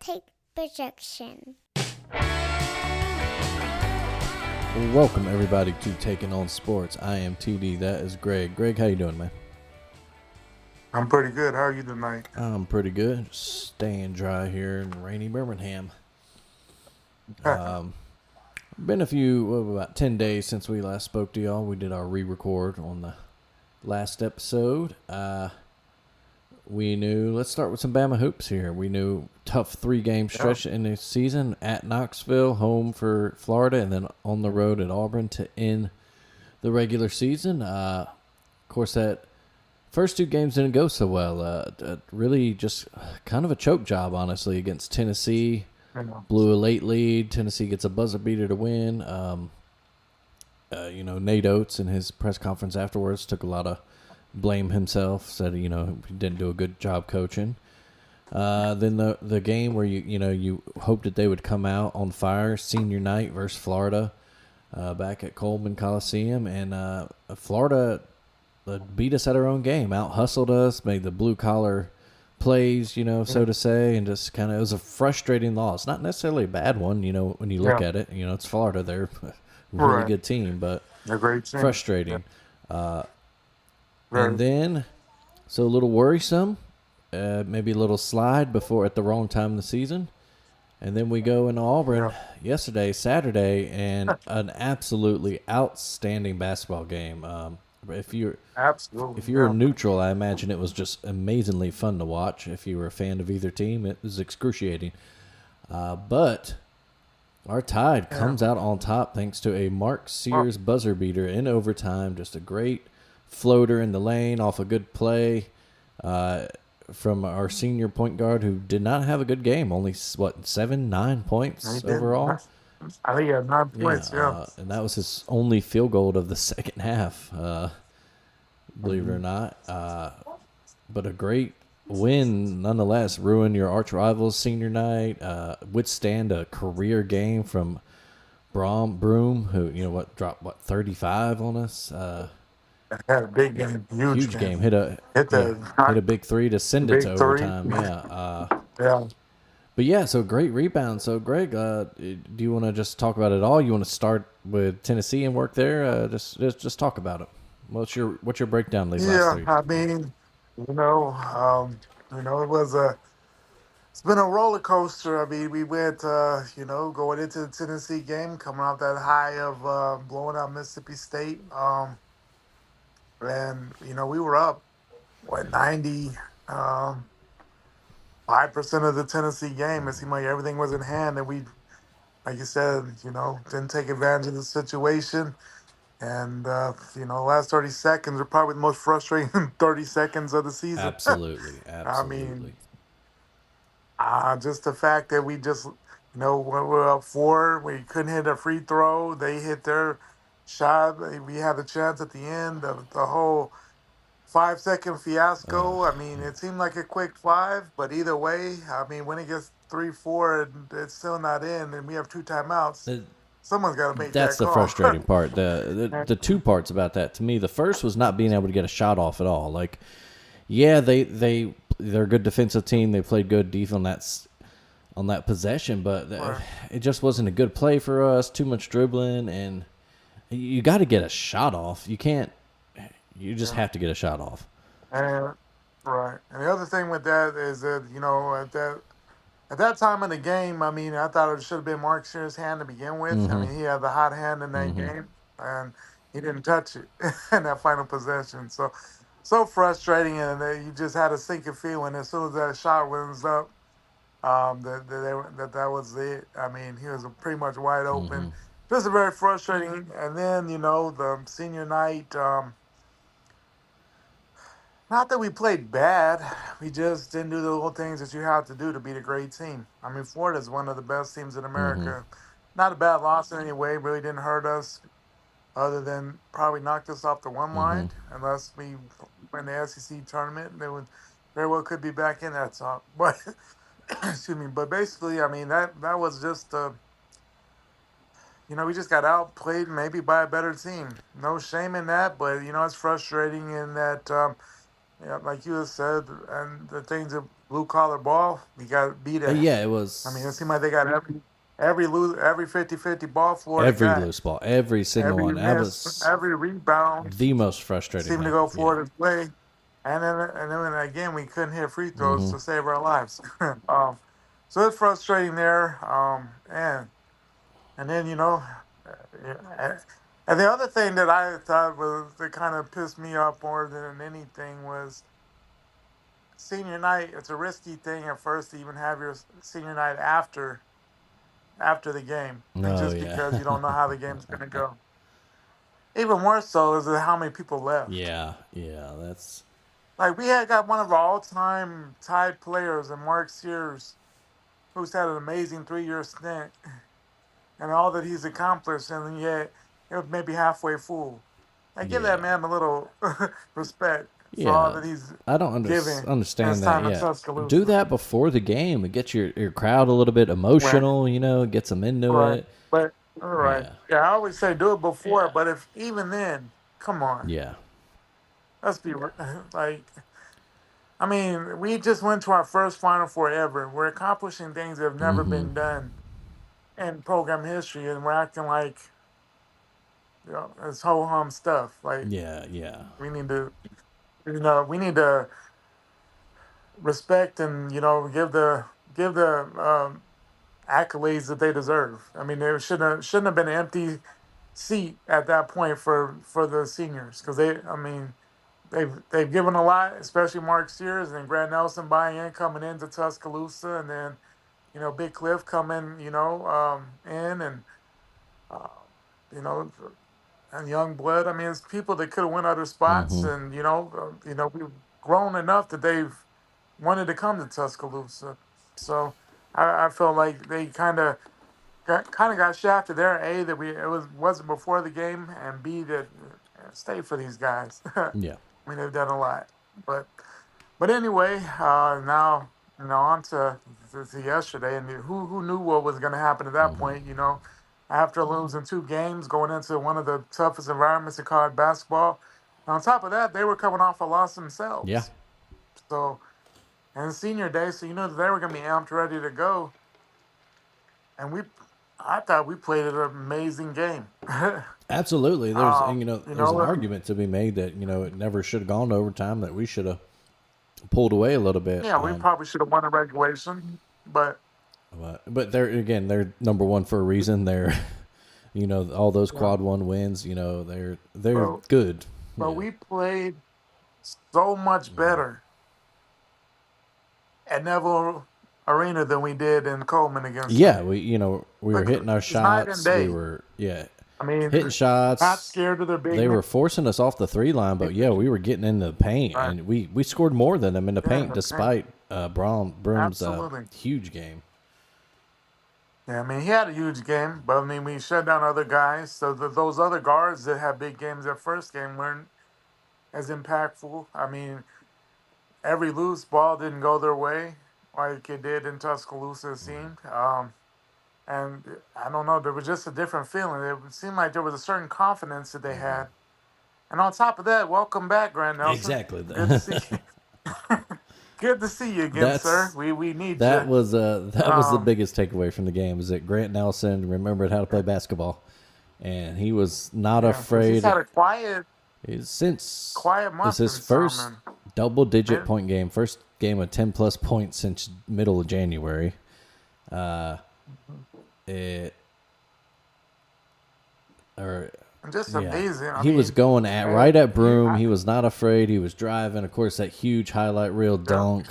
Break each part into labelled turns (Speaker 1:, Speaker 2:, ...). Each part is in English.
Speaker 1: take projection.
Speaker 2: Welcome everybody to Taking on Sports. I am TD. That is Greg. Greg, how you doing, man?
Speaker 3: I'm pretty good. How are you tonight?
Speaker 2: I'm pretty good. Just staying dry here in rainy Birmingham. Been about 10 days since we last spoke to y'all. We did our re-record on the last episode. Let's start with some Bama hoops here. We knew tough 3-game stretch in the season at Knoxville, home for Florida, and then on the road at Auburn to end the regular season. Of course, that first 2 games didn't go so well. Really just kind of a choke job, honestly, against Tennessee. Blew a late lead. Tennessee gets a buzzer beater to win. Nate Oates in his press conference afterwards took a lot of blame himself. Said he didn't do a good job coaching. Then the game where you hoped that they would come out on fire, senior night versus Florida, back at Coleman Coliseum, and Florida beat us at our own game, out hustled us, made the blue collar plays, so to say, and just kind of, it was a frustrating loss. Not necessarily a bad one, when you look at it. It's Florida. They're a really good team, but
Speaker 3: a great team.
Speaker 2: Frustrating. And then, so a little worrisome, maybe a little slide before at the wrong time of the season. And then we go into Auburn Saturday, and an absolutely outstanding basketball game. If you're a neutral, I imagine it was just amazingly fun to watch. If you were a fan of either team, it was excruciating. But our Tide comes out on top thanks to a Mark Sears buzzer beater in overtime. Just a great floater in the lane off a good play from our senior point guard, who did not have a good game. Only 9 points overall.
Speaker 3: I think he had 9 points,
Speaker 2: and that was his only field goal of the second half, believe it or not. But a great win nonetheless. Ruin your arch rivals senior night. Withstand a career game from Broom, who dropped 35 on us.
Speaker 3: Had a big game, huge
Speaker 2: game. Hit a big 3 to send it to overtime. But so great rebound. So Greg, do you want to just talk about it all? You want to start with Tennessee and work there? Just talk about it. What's your breakdown these last 3?
Speaker 3: I mean, it's been a roller coaster. I mean, we went, going into the Tennessee game, coming off that high of blowing out Mississippi State, and we were up 90. 5% of the Tennessee game. It seemed like everything was in hand, and we, like you said, didn't take advantage of the situation. And last 30 seconds are probably the most frustrating 30 seconds of the season.
Speaker 2: Absolutely.
Speaker 3: I mean, just the fact that we just, when we were up 4, we couldn't hit a free throw. They hit their shot. We had a chance at the end of the whole 5-second fiasco. I mean, it seemed like a quick 5, but either way, I mean, when it gets 3-4 and it's still not in, and we have 2 timeouts, someone's got to make that call.
Speaker 2: That's the frustrating part. The 2 parts about that to me. The first was not being able to get a shot off at all. Like, they're a good defensive team. They played good defense on that possession, but it just wasn't a good play for us. Too much dribbling, and you got to get a shot off. You can't. You just have to get a shot off.
Speaker 3: And the other thing with that is that, at that time in the game, I mean, I thought it should have been Mark Sears' hand to begin with.
Speaker 2: Mm-hmm.
Speaker 3: I mean, he had the hot hand in that game, and he didn't touch it in that final possession. So frustrating, and you just had a sinking feeling as soon as that shot went up, that was it. I mean, he was pretty much wide open. Just very frustrating. And then, the senior night, not that we played bad. We just didn't do the little things that you have to do to beat a great team. I mean, Florida's one of the best teams in America. Not a bad loss in any way. Really didn't hurt us, other than probably knocked us off the 1 line. Unless we win the SEC tournament, they would very well could be back in that top. But excuse me. But basically, I mean, that was just we just got outplayed maybe by a better team. No shame in that, but it's frustrating in that. Like you have said, and the things that blue collar ball, we got beat at.
Speaker 2: Yeah, it
Speaker 3: I mean, it
Speaker 2: was
Speaker 3: seemed like they got every 50-50 ball Florida
Speaker 2: every
Speaker 3: got.
Speaker 2: loose ball, every single
Speaker 3: Every
Speaker 2: one. That
Speaker 3: miss,
Speaker 2: was
Speaker 3: every rebound
Speaker 2: the most frustrating
Speaker 3: seemed to
Speaker 2: thing.
Speaker 3: go
Speaker 2: Yeah.
Speaker 3: Florida's way. And then again, we couldn't hit free throws to save our lives. So it's frustrating there. And then yeah, and the other thing that I thought was that kind of pissed me off more than anything was senior night. It's a risky thing at first to even have your senior night after the game,
Speaker 2: Oh
Speaker 3: just
Speaker 2: yeah.
Speaker 3: because you don't know how the game's going to go. Even more so is how many people left.
Speaker 2: Yeah, yeah, that's
Speaker 3: Like we had got one of our all-time tied players in Mark Sears, who's had an amazing 3-year stint, and all that he's accomplished, and yet it was maybe halfway full. Like give that
Speaker 2: yeah.
Speaker 3: man a little respect for all
Speaker 2: Yeah.
Speaker 3: that he's
Speaker 2: I don't
Speaker 3: given in his
Speaker 2: understand that.
Speaker 3: time in
Speaker 2: Yeah. Do
Speaker 3: Tuscaloosa.
Speaker 2: that before the game. It gets your crowd a little bit
Speaker 3: Right,
Speaker 2: emotional, gets them into
Speaker 3: right.
Speaker 2: it.
Speaker 3: But all right,
Speaker 2: Yeah.
Speaker 3: yeah, I always say do it before, but if even then, come on,
Speaker 2: Yeah.
Speaker 3: let's be like. I mean, we just went to our first Final Four ever. We're accomplishing things that have never
Speaker 2: Mhm.
Speaker 3: been done in program history, and we're acting like it's ho hum stuff. Like
Speaker 2: Yeah, yeah.
Speaker 3: we need to, we need to respect and give the accolades that they deserve. I mean, there shouldn't have been an empty seat at that point for the seniors because I mean, they've given a lot, especially Mark Sears and Grant Nelson buying in coming into Tuscaloosa, and then Big Cliff coming in and uh, you know and young blood. I mean, it's people that could have went other spots,
Speaker 2: Mhm.
Speaker 3: and we've grown enough that they've wanted to come to Tuscaloosa. So I felt like they kind of got shafted there. A, that wasn't before the game, and B, that stay for these guys. I
Speaker 2: Yeah.
Speaker 3: mean, they've done a lot, but anyway, now on to yesterday, and who knew what was going to happen at that
Speaker 2: Mhm.
Speaker 3: point? After losing 2 games, going into one of the toughest environments in college basketball. And on top of that, they were coming off a loss
Speaker 2: Yeah.
Speaker 3: themselves. So, and senior day, so that they were going to be amped, ready to go. And I thought we played an amazing game.
Speaker 2: Absolutely.
Speaker 3: um, you
Speaker 2: There's an
Speaker 3: know,
Speaker 2: argument to be made that, it never should have gone to overtime, that we should have pulled away a little bit.
Speaker 3: yeah, we probably should have won the regulation, but
Speaker 2: But they're number one for a reason. They're all those
Speaker 3: yeah,
Speaker 2: quad one wins. They're
Speaker 3: but
Speaker 2: good.
Speaker 3: but
Speaker 2: Yeah.
Speaker 3: we played so much better at Neville Arena than we did in Coleman against
Speaker 2: Yeah,
Speaker 3: them.
Speaker 2: we were
Speaker 3: Like
Speaker 2: hitting our
Speaker 3: it's night and
Speaker 2: shots. We
Speaker 3: day.
Speaker 2: were
Speaker 3: I mean,
Speaker 2: hitting
Speaker 3: not
Speaker 2: shots.
Speaker 3: scared of their big
Speaker 2: They
Speaker 3: men.
Speaker 2: were forcing us off the 3 line, but yeah, we were getting in the paint,
Speaker 3: Right.
Speaker 2: and we scored more than them in the
Speaker 3: Yeah,
Speaker 2: paint, despite Broom's
Speaker 3: absolutely.
Speaker 2: huge game.
Speaker 3: Yeah, I mean, he had a huge game, but I mean, we shut down other guys. So those other guards that had big games their first game weren't as impactful. I mean, every loose ball didn't go their way like it did in Tuscaloosa, it seemed. And I don't know, there was just a different feeling. It seemed like there was a certain confidence that they had. And on top of that, welcome back, Grant Nelson.
Speaker 2: Exactly.
Speaker 3: Good to see you. Good to see you again, sir.
Speaker 2: That's
Speaker 3: We need
Speaker 2: that
Speaker 3: you.
Speaker 2: was that was the
Speaker 3: Um,
Speaker 2: biggest takeaway from the game, is that Grant Nelson remembered how to play basketball, and he was not
Speaker 3: yeah, because he's
Speaker 2: afraid.
Speaker 3: had a
Speaker 2: Since
Speaker 3: quiet
Speaker 2: it's
Speaker 3: month
Speaker 2: his
Speaker 3: in some,
Speaker 2: first
Speaker 3: and
Speaker 2: double-digit
Speaker 3: mid,
Speaker 2: point game, first game of 10+ points since middle of January. It or
Speaker 3: and just
Speaker 2: Yeah,
Speaker 3: amazing. I
Speaker 2: he was
Speaker 3: mean,
Speaker 2: going at
Speaker 3: eh,
Speaker 2: right at
Speaker 3: you,
Speaker 2: Broom.
Speaker 3: I,
Speaker 2: He was not afraid. He was driving. Of course, that huge highlight reel
Speaker 3: yeah,
Speaker 2: dunk.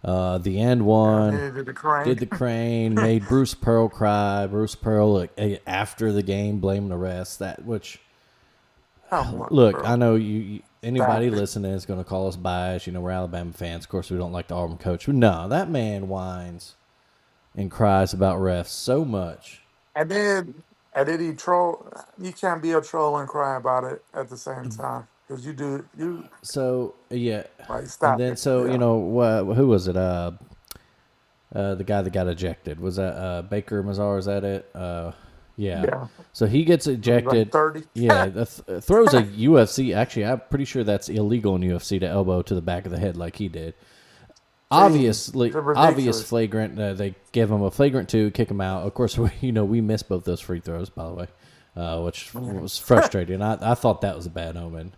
Speaker 2: The end
Speaker 3: yeah,
Speaker 2: one.
Speaker 3: did the crane.
Speaker 2: Did the crane, made Bruce Pearl cry. Bruce Pearl, after the game, blaming the refs.
Speaker 3: Come on,
Speaker 2: Look, I
Speaker 3: bro.
Speaker 2: know you anybody
Speaker 3: Stop it.
Speaker 2: listening is going to call us biased. We're Alabama fans. Of course, we don't like the Auburn coach. But no, that man whines and cries about refs so much.
Speaker 3: And then he troll. You can't be a troll and cry about it at the same time because you do. You
Speaker 2: So, yeah.
Speaker 3: like
Speaker 2: And
Speaker 3: stop
Speaker 2: then,
Speaker 3: it.
Speaker 2: so,
Speaker 3: Yeah,
Speaker 2: who was it? The guy that got ejected. Was that Baker Mazar? Is that it? Yeah.
Speaker 3: yeah.
Speaker 2: So he gets
Speaker 3: It was like
Speaker 2: ejected.
Speaker 3: 30.
Speaker 2: Yeah, throws a UFC. Actually, I'm pretty sure that's illegal in UFC to elbow to the back of the head like he did.
Speaker 3: See,
Speaker 2: obviously
Speaker 3: it's
Speaker 2: obvious
Speaker 3: ridiculous.
Speaker 2: flagrant. They give him a flagrant 2, kick him out. Of course, we missed both those free throws, by the way, which was frustrating. I thought that was a bad omen.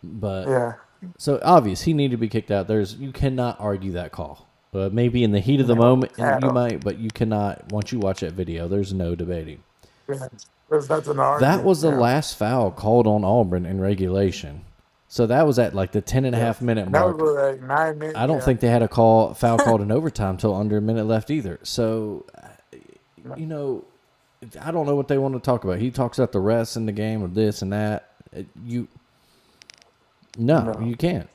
Speaker 2: But
Speaker 3: Yeah,
Speaker 2: so obvious he needed to be kicked out. You cannot argue that call. Maybe in the heat of the
Speaker 3: no,
Speaker 2: moment
Speaker 3: at
Speaker 2: you
Speaker 3: all.
Speaker 2: might, but you cannot. Once you watch that video, there's no debating.
Speaker 3: Yeah. There's nothing to
Speaker 2: That
Speaker 3: argue.
Speaker 2: was the
Speaker 3: Yeah,
Speaker 2: last foul called on Auburn in regulation. So that was at like the 10 and a
Speaker 3: yeah.
Speaker 2: half minute
Speaker 3: And that
Speaker 2: mark.
Speaker 3: was like 9 minutes.
Speaker 2: I don't
Speaker 3: Yeah,
Speaker 2: think they had a foul called in overtime till under a minute left either. So, you know, I don't know what they want to talk about. He talks about the refs in the game or this and that. No,
Speaker 3: no,
Speaker 2: you can't.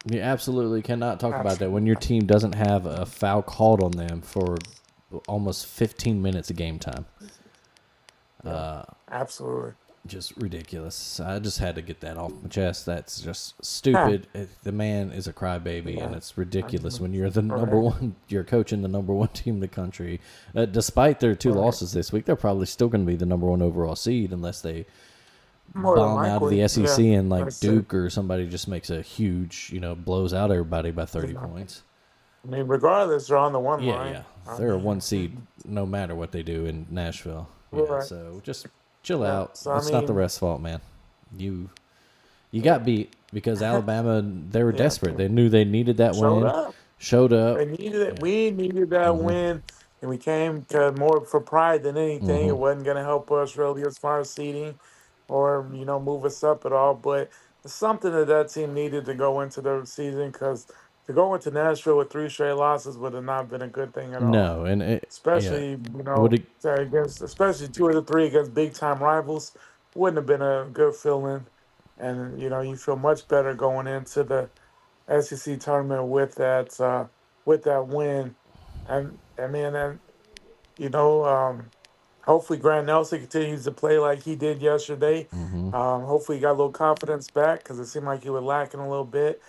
Speaker 2: You absolutely cannot talk about that when
Speaker 3: absolutely,
Speaker 2: your team doesn't have a foul called on them for almost 15 minutes of game time.
Speaker 3: yeah, absolutely.
Speaker 2: Just ridiculous. I just had to get that off my chest. That's just
Speaker 3: Huh.
Speaker 2: stupid. The man is a crybaby, and
Speaker 3: Yeah,
Speaker 2: it's ridiculous
Speaker 3: mhm.
Speaker 2: when you're the number
Speaker 3: Right,
Speaker 2: one. You're coaching the number one team in the country. Despite their 2
Speaker 3: right.
Speaker 2: losses this week, they're probably still going to be the number one overall seed unless they
Speaker 3: More than
Speaker 2: bomb out of
Speaker 3: likely,
Speaker 2: the
Speaker 3: yeah.
Speaker 2: SEC and like
Speaker 3: That's it.
Speaker 2: Duke or somebody just makes a huge, blows out everybody by
Speaker 3: You
Speaker 2: 30
Speaker 3: know,
Speaker 2: points.
Speaker 3: I mean, regardless, they're on the one
Speaker 2: Yeah,
Speaker 3: line.
Speaker 2: yeah.
Speaker 3: I
Speaker 2: They're a 1
Speaker 3: mean,
Speaker 2: seed no matter what they do in Nashville. Yeah,
Speaker 3: right.
Speaker 2: so just chill
Speaker 3: Yeah.
Speaker 2: out.
Speaker 3: So I
Speaker 2: It's not the
Speaker 3: mean,
Speaker 2: refs' fault, man. You
Speaker 3: yeah,
Speaker 2: got beat because Alabama, they were
Speaker 3: yeah.
Speaker 2: desperate. They knew they needed that
Speaker 3: Showed
Speaker 2: win,
Speaker 3: up.
Speaker 2: showed
Speaker 3: They
Speaker 2: up.
Speaker 3: needed it.
Speaker 2: Yeah.
Speaker 3: We needed that
Speaker 2: Mm-hmm.
Speaker 3: win, and we came to more for pride than anything.
Speaker 2: Mm-hmm.
Speaker 3: It wasn't going to help us really as far as seeding, or move us up at all. But it's something that team needed to go into the season because to go into Nashville with 3 straight losses would have not been a good thing at all.
Speaker 2: No, and yeah,
Speaker 3: Especially
Speaker 2: it would.
Speaker 3: especially 2 of the 3 against big time rivals wouldn't have been a good feeling. And you feel much better going into the SEC tournament with that win, and I mean, and you know, hopefully Grant Nelson continues to play like he did yesterday.
Speaker 2: Mm-hmm.
Speaker 3: Hopefully he got a little confidence back because it seemed like he was lacking a little bit.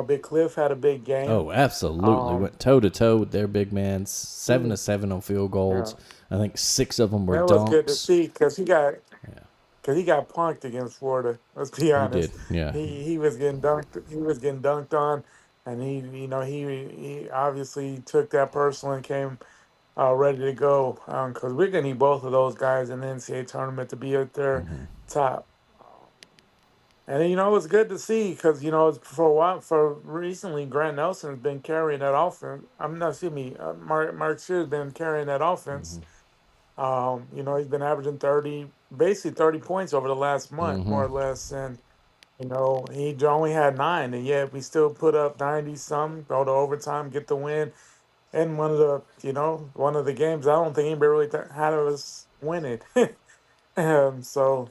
Speaker 3: Big Cliff had a big game.
Speaker 2: Oh, absolutely.
Speaker 3: Um,
Speaker 2: Went toe to toe with their big man. 7-7 on field
Speaker 3: yeah,
Speaker 2: goals. I think 6 of them were
Speaker 3: that was good to
Speaker 2: dunks.
Speaker 3: see because
Speaker 2: Yeah,
Speaker 3: he got punked against Florida. Let's be
Speaker 2: he did.
Speaker 3: honest.
Speaker 2: Yeah.
Speaker 3: He was getting dunked. He was getting dunked on, and he obviously took that personal and came ready to go because we're gonna need both of those guys in the NCAA tournament to be at their
Speaker 2: Mm-hmm.
Speaker 3: top. And it was good to see because for a while, for recently, Grant Nelson's been carrying that offense. I'm not, excuse me, Mark Shear's been carrying that offense.
Speaker 2: Mm-hmm.
Speaker 3: He's been averaging basically 30 points over the last month,
Speaker 2: Mm-hmm.
Speaker 3: more or less, and he only had 9, and yet we still put up 90 some, go to overtime, get the win. And one of the games, I don't think anybody really had us winning. So,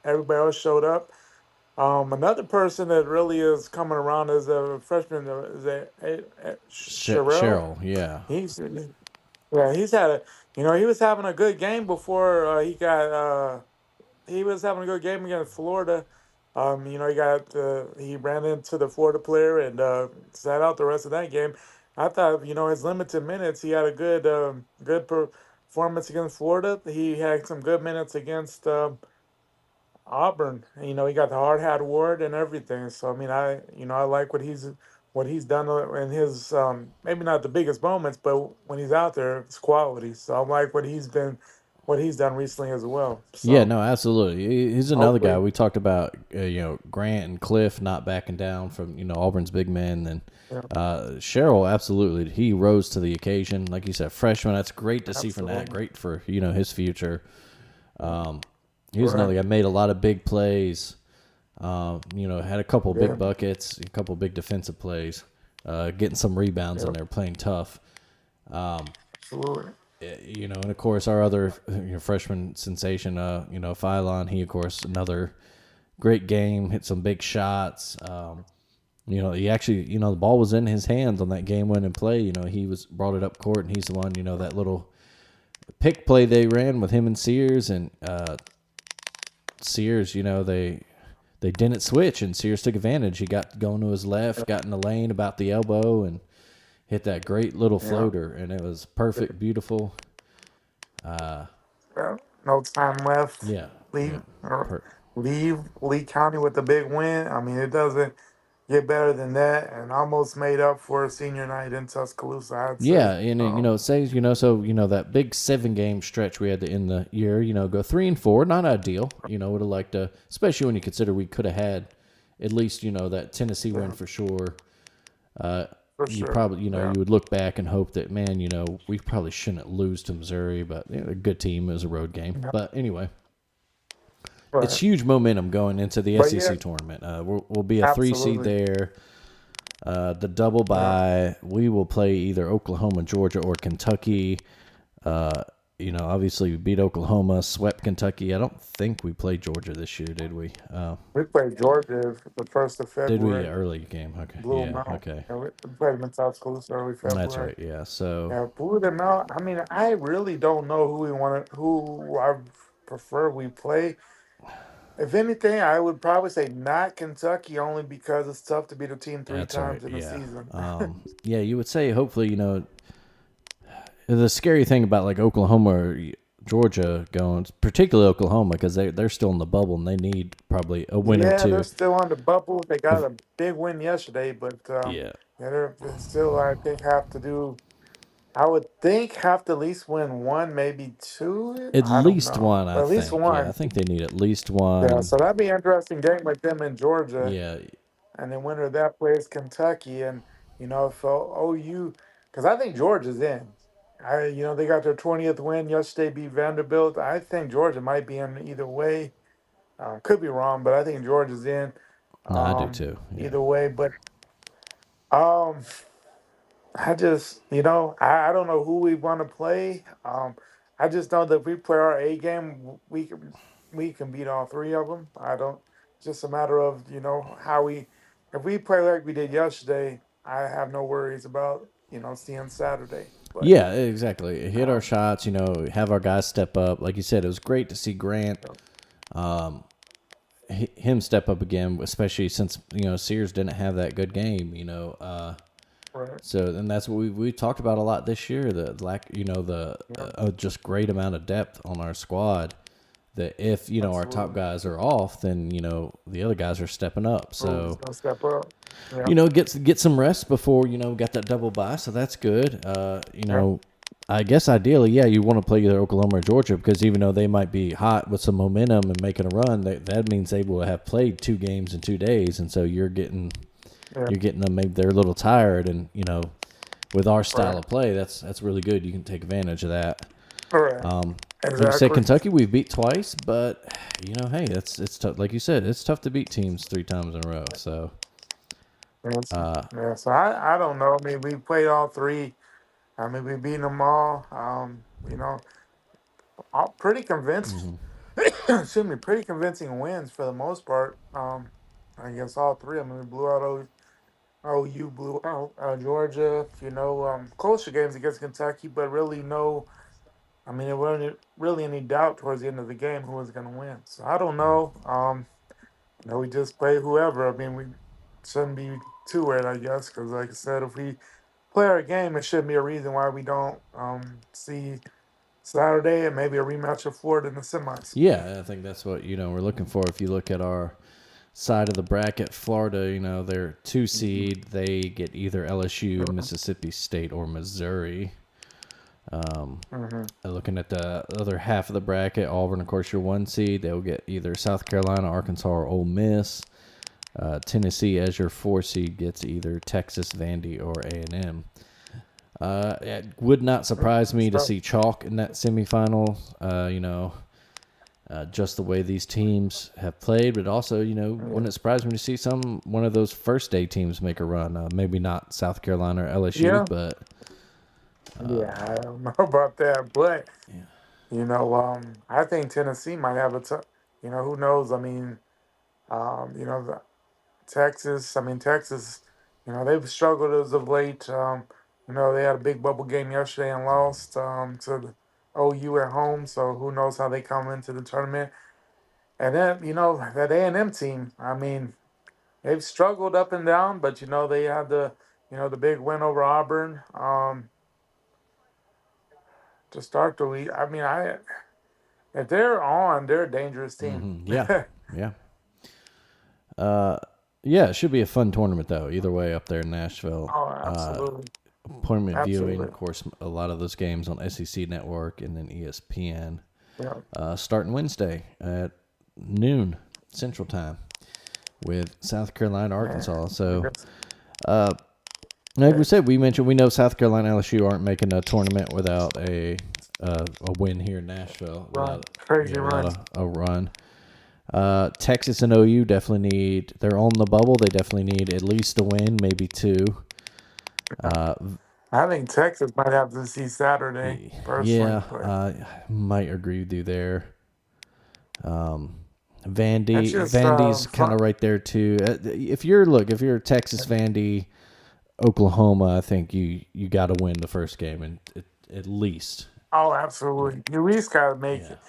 Speaker 3: everybody else showed up. Another person that really is coming around is a freshman, is Sherrill.
Speaker 2: Cheryl, yeah.
Speaker 3: He's, yeah, he was having a good game before he was having a good game against Florida. He ran into the Florida player and sat out the rest of that game. I thought, his limited minutes, he had a good performance against Florida. He had some good minutes against Auburn. He got the hard hat award and everything. So I mean, I like what he's done in his maybe not the biggest moments, but when he's out there, it's quality. So I like what he's done recently as well.
Speaker 2: Yeah,
Speaker 3: So
Speaker 2: no, absolutely. He's another guy.
Speaker 3: hopefully,
Speaker 2: We talked about, Grant and Cliff not backing down from, Auburn's big men. And
Speaker 3: yeah,
Speaker 2: Cheryl, absolutely. He rose to the occasion. Like you said, freshman. That's great to see from that.
Speaker 3: absolutely.
Speaker 2: Great for, his future. Um, he was
Speaker 3: Right.
Speaker 2: another guy. Made a lot of big plays. Had a couple
Speaker 3: Yeah.
Speaker 2: big buckets, a couple big defensive plays, getting some rebounds in
Speaker 3: Yeah.
Speaker 2: there, playing tough.
Speaker 3: Absolutely.
Speaker 2: And of course our other freshman sensation, Phylon. He, of course, another great game, hit some big shots. He actually, the ball was in his hands on that game-winning play. He brought it up court, and he's the one. That little pick play they ran with him and Sears, and Sears. They didn't switch, and Sears took advantage. He got going to his left, got in the lane about the elbow, and hit that great little
Speaker 3: Yeah.
Speaker 2: floater, and it was perfect, beautiful.
Speaker 3: Yeah. No time left.
Speaker 2: Yeah, yeah.
Speaker 3: Leave or
Speaker 2: Per-
Speaker 3: leave Lee County with the big win. I mean, it doesn't. get better than that, and almost made up for a senior night in Tuscaloosa, I'd
Speaker 2: Yeah,
Speaker 3: say.
Speaker 2: and it says so that big 7 game stretch we had to end the year. Go 3-4, not ideal. Would have liked to, especially when you consider we could have had at least that Tennessee win
Speaker 3: Yeah,
Speaker 2: for sure. Uh,
Speaker 3: for
Speaker 2: you
Speaker 3: sure.
Speaker 2: probably
Speaker 3: Yeah,
Speaker 2: you would look back and hope that, man, we probably shouldn't lose to Missouri, but a good team. It was a road game,
Speaker 3: yeah,
Speaker 2: but anyway, it's
Speaker 3: right.
Speaker 2: huge momentum going into the
Speaker 3: But yeah,
Speaker 2: SEC tournament. We'll be a 3 seed
Speaker 3: absolutely.
Speaker 2: there. The double
Speaker 3: Yeah,
Speaker 2: bye, we will play either Oklahoma, Georgia, or Kentucky. Uh, obviously we beat Oklahoma, swept Kentucky. I don't think we played Georgia this year, did we?
Speaker 3: we played Georgia the 1st of February.
Speaker 2: Yeah, early game. Okay,
Speaker 3: Blew them
Speaker 2: yeah,
Speaker 3: out.
Speaker 2: okay,
Speaker 3: And we played them in Tuscaloosa early
Speaker 2: that's
Speaker 3: February.
Speaker 2: right. Yeah, so
Speaker 3: Yeah, blew them out. I mean, I really don't know who I prefer we play. If anything, I would probably say not Kentucky, only because it's tough to beat a team three
Speaker 2: that's right.
Speaker 3: times in a
Speaker 2: Yeah,
Speaker 3: season.
Speaker 2: yeah. You would say hopefully the scary thing about like Oklahoma or Georgia going, particularly Oklahoma, because they're still in the bubble and they need probably a win or
Speaker 3: Yeah, they're
Speaker 2: two.
Speaker 3: still on the bubble. They got
Speaker 2: If
Speaker 3: a big win yesterday, but
Speaker 2: yeah,
Speaker 3: yeah, they still, I think, have to do. I would think have to at least win one, maybe two.
Speaker 2: at
Speaker 3: I don't
Speaker 2: least
Speaker 3: know,
Speaker 2: one, I
Speaker 3: but at least
Speaker 2: think. Yeah, I
Speaker 3: one.
Speaker 2: think they need at least
Speaker 3: Yeah,
Speaker 2: one.
Speaker 3: so that'd be an interesting game with them in Georgia,
Speaker 2: Yeah,
Speaker 3: and then winner of that plays Kentucky, and if OU, because I think Georgia's in. They got their 20th win yesterday, beat Vanderbilt. I think Georgia might be in either way. Could be wrong, but I think Georgia's in.
Speaker 2: no, I do too. Yeah.
Speaker 3: Either way, but um, I just, I don't know who we want to play. I just know that if we play our A game, we can beat all three of them. I don't. Just a matter of how we. If we play like we did yesterday, I have no worries about seeing Saturday. But
Speaker 2: Yeah, exactly. Hit our
Speaker 3: um,
Speaker 2: shots, have our guys step up. Like you said, it was great to see Grant, him step up again, especially since, Sears didn't have that good game.
Speaker 3: right,
Speaker 2: So, and that's what we talked about a lot this year, the lack, the
Speaker 3: yeah,
Speaker 2: just great amount of depth on our squad. That if, our top
Speaker 3: absolutely.
Speaker 2: guys are off, then, the other guys are stepping up.
Speaker 3: Who's
Speaker 2: So,
Speaker 3: gonna step up? Yeah,
Speaker 2: get some rest before got that double bye, so that's good.
Speaker 3: yeah,
Speaker 2: I guess ideally, yeah, you want to play either Oklahoma or Georgia because even though they might be hot with some momentum and making a run, that means they will have played 2 games in 2 days, and so
Speaker 3: yeah.
Speaker 2: them. Maybe they're a little tired, and with our style
Speaker 3: Right,
Speaker 2: of play, that's really good. You can take advantage of that.
Speaker 3: right.
Speaker 2: Like you said,
Speaker 3: Exactly.
Speaker 2: Kentucky we've beat twice, but hey, it's tough. Like you said, it's tough to beat teams 3 times in a row. So.
Speaker 3: Yes. Yeah. So I don't know. I mean, we played all three. I mean, we beat them all. All pretty convinced. Excuse me, pretty convincing wins for the most part. I guess all three. I mean, we blew out OU, blew out Georgia. Closer games against Kentucky, but really no. I mean, there wasn't really any doubt towards the end of the game who was going to win. So I don't know. We just play whoever. I mean, we shouldn't be too worried, I guess, because like I said, if we play our game, it shouldn't be a reason why we don't see Saturday and maybe a rematch of Florida in the semis.
Speaker 2: Yeah, I think that's what we're looking for. If you look at our side of the bracket, Florida, they're 2 seed. They get either LSU, Mississippi State, or Missouri.
Speaker 3: Mm-hmm.
Speaker 2: Looking at the other half of the bracket, Auburn, of course, your 1 seed. They'll get either South Carolina, Arkansas, or Ole Miss. Tennessee, as your 4 seed, gets either Texas, Vandy, or A&M. It would not surprise me to
Speaker 3: So,
Speaker 2: see chalk in that semifinal. Just the way these teams have played, but also,
Speaker 3: yeah.
Speaker 2: wouldn't it surprise me to see one of those first day teams make a run? Maybe not South Carolina or LSU,
Speaker 3: Yeah.
Speaker 2: but
Speaker 3: Yeah, I don't know about that, but
Speaker 2: yeah.
Speaker 3: I think Tennessee might have a tough. Who knows? I mean, the Texas. I mean, Texas. They've struggled as of late. They had a big bubble game yesterday and lost to the OU at home. So who knows how they come into the tournament? And then that A&M team. I mean, they've struggled up and down, but they had the big win over Auburn to start the week. I mean, if they're on, they're a dangerous team.
Speaker 2: Yeah, yeah. Yeah, it should be a fun tournament though. Either way, up there in Nashville.
Speaker 3: Oh, absolutely,
Speaker 2: Appointment viewing,
Speaker 3: absolutely.
Speaker 2: of course, a lot of those games on SEC Network and then ESPN.
Speaker 3: Yeah,
Speaker 2: Starting Wednesday at noon Central Time with South Carolina,
Speaker 3: man.
Speaker 2: Arkansas.
Speaker 3: I
Speaker 2: So,
Speaker 3: guess,
Speaker 2: like
Speaker 3: yeah.
Speaker 2: we said, we know South Carolina, LSU aren't making a tournament without a win here in Nashville,
Speaker 3: Run, crazy run.
Speaker 2: without a run. Texas and OU definitely need. They're on the bubble. They definitely need at least a win, maybe two.
Speaker 3: I think Texas might have to see Saturday personally,
Speaker 2: Yeah,
Speaker 3: but
Speaker 2: I might agree with you there.
Speaker 3: it's just
Speaker 2: Vandy's kind
Speaker 3: fun.
Speaker 2: of right there too. If you're Texas Vandy, Oklahoma, I think you got to win the first game and at least.
Speaker 3: Oh, absolutely. You at least got to make
Speaker 2: Yeah.
Speaker 3: it.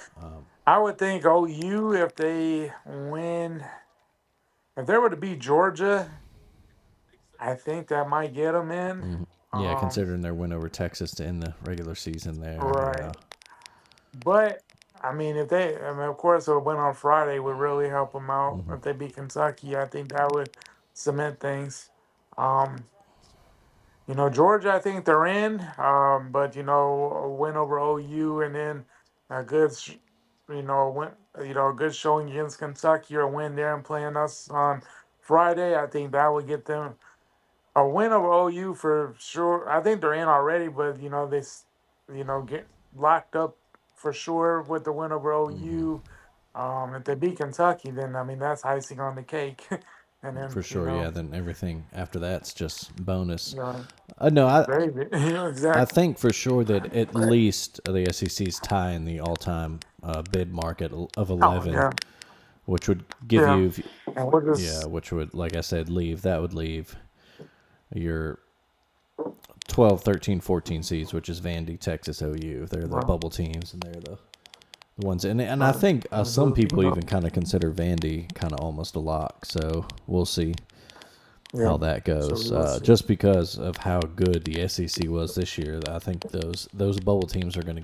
Speaker 3: I would think OU if they win, if they were to beat Georgia, I think that might get them in.
Speaker 2: Yeah,
Speaker 3: Um,
Speaker 2: considering their win over Texas to end the regular season there. Yeah.
Speaker 3: right. But I mean, if they, I mean, of course, a win on Friday would really help them out. If they beat Kentucky, I think that would cement things. Um, Georgia, I think they're in. But a win over OU and then a good, win, a good showing against Kentucky or a win there and playing us on Friday, I think that would get them a win over OU for sure. I think they're in already, but get locked up for sure with the win over OU. If they beat Kentucky, then I mean that's icing on the cake, and then
Speaker 2: For sure, yeah. Then everything after that's just bonus.
Speaker 3: you know,
Speaker 2: No,
Speaker 3: baby,
Speaker 2: I
Speaker 3: exactly.
Speaker 2: think for sure that at least the SEC's tying the all-time bid market of
Speaker 3: Oh
Speaker 2: 11,
Speaker 3: yeah,
Speaker 2: which would give
Speaker 3: yeah,
Speaker 2: you,
Speaker 3: and we're
Speaker 2: yeah,
Speaker 3: just
Speaker 2: which would, like I said, leave your 12, 13, 14 seeds, which is Vandy, Texas, OU. They're the
Speaker 3: well,
Speaker 2: bubble teams, and they're the ones. And I
Speaker 3: right,
Speaker 2: think some
Speaker 3: absolutely,
Speaker 2: people even kind of consider Vandy kind of almost a lock. So we'll see
Speaker 3: yeah.
Speaker 2: how that
Speaker 3: So
Speaker 2: goes.
Speaker 3: we will see.
Speaker 2: Just because of how good the SEC was this year, I think those bubble teams are going to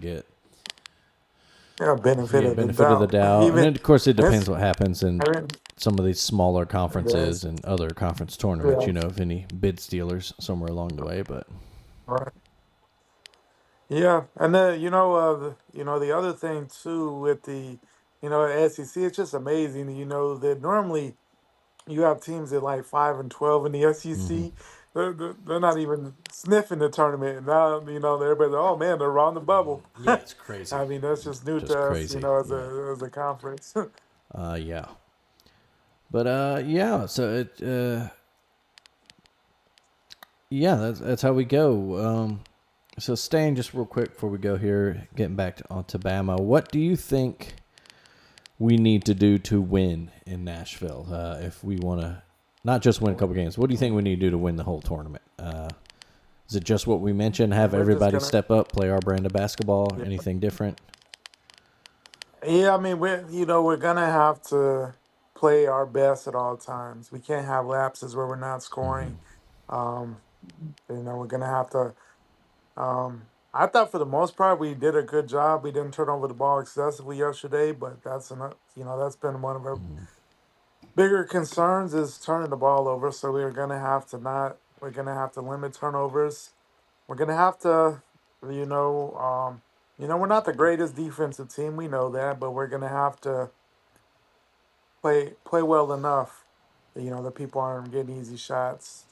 Speaker 3: Yeah, benefit
Speaker 2: get
Speaker 3: of the
Speaker 2: benefit of the
Speaker 3: doubt.
Speaker 2: doubt. And
Speaker 3: Even
Speaker 2: then, of course, it
Speaker 3: it's,
Speaker 2: depends what happens in
Speaker 3: I mean,
Speaker 2: some of these smaller
Speaker 3: it does.
Speaker 2: conferences and other conference tournaments.
Speaker 3: Yeah,
Speaker 2: If any bid stealers somewhere along the way, but
Speaker 3: right. Yeah, and then the other thing too with the SEC, it's just amazing. That normally you have teams at like 5-12 in the SEC. They're not even sniffing the tournament. And now everybody's like, oh man, they're on the bubble.
Speaker 2: yeah, it's crazy,
Speaker 3: I mean that's just new to
Speaker 2: just
Speaker 3: us,
Speaker 2: crazy.
Speaker 3: as
Speaker 2: Yeah,
Speaker 3: a conference.
Speaker 2: yeah. But yeah. So yeah, that's how we go. So staying just real quick before we go here, getting back onto Bama. What do you think we need to do to win in Nashville? If we want to not just win a couple games, what do you think we need to do to win the whole tournament? Is it just what we mentioned? Have
Speaker 3: We're just
Speaker 2: everybody
Speaker 3: gonna,
Speaker 2: step up, play our brand of basketball?
Speaker 3: yeah,
Speaker 2: Anything different?
Speaker 3: yeah. I mean, we're gonna have to play our best at all times. We can't have lapses where we're not scoring. Um, we're gonna have to. I thought for the most part we did a good job. We didn't turn over the ball excessively yesterday, but that's been one of our bigger concerns is turning the ball over. So we're gonna have to limit turnovers. We're gonna have to, we're not the greatest defensive team. We know that, but we're gonna have to play well enough, that people aren't getting easy shots.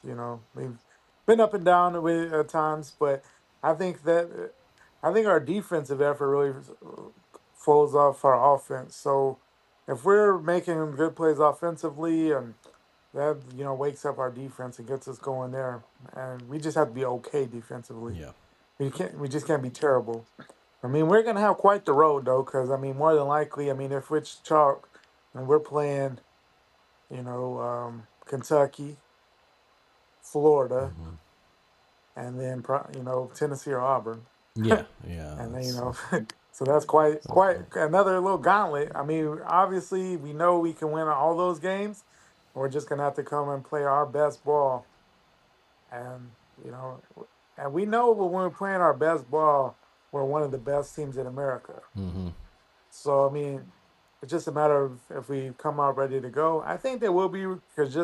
Speaker 3: We've been up and down with at times, but I think that I think our defensive effort really falls off our offense. So if we're making good plays offensively and that wakes up our defense and gets us going there, and we just have to be okay defensively.
Speaker 2: Yeah.
Speaker 3: We just can't be terrible. I mean, we're gonna have quite the road though, because I mean, more than likely, I mean, if it's chalk and we're playing Kentucky, Florida, and then Tennessee or Auburn,
Speaker 2: Yeah, yeah.
Speaker 3: and then
Speaker 2: That's
Speaker 3: so that's quite another little gauntlet. I mean, obviously we know we can win all those games. We're just gonna have to come and play our best ball, and you know, and we know that when we're playing our best ball, we're one of the best teams in America. So I mean, It's just a matter of if we come out ready to go. I think they will be because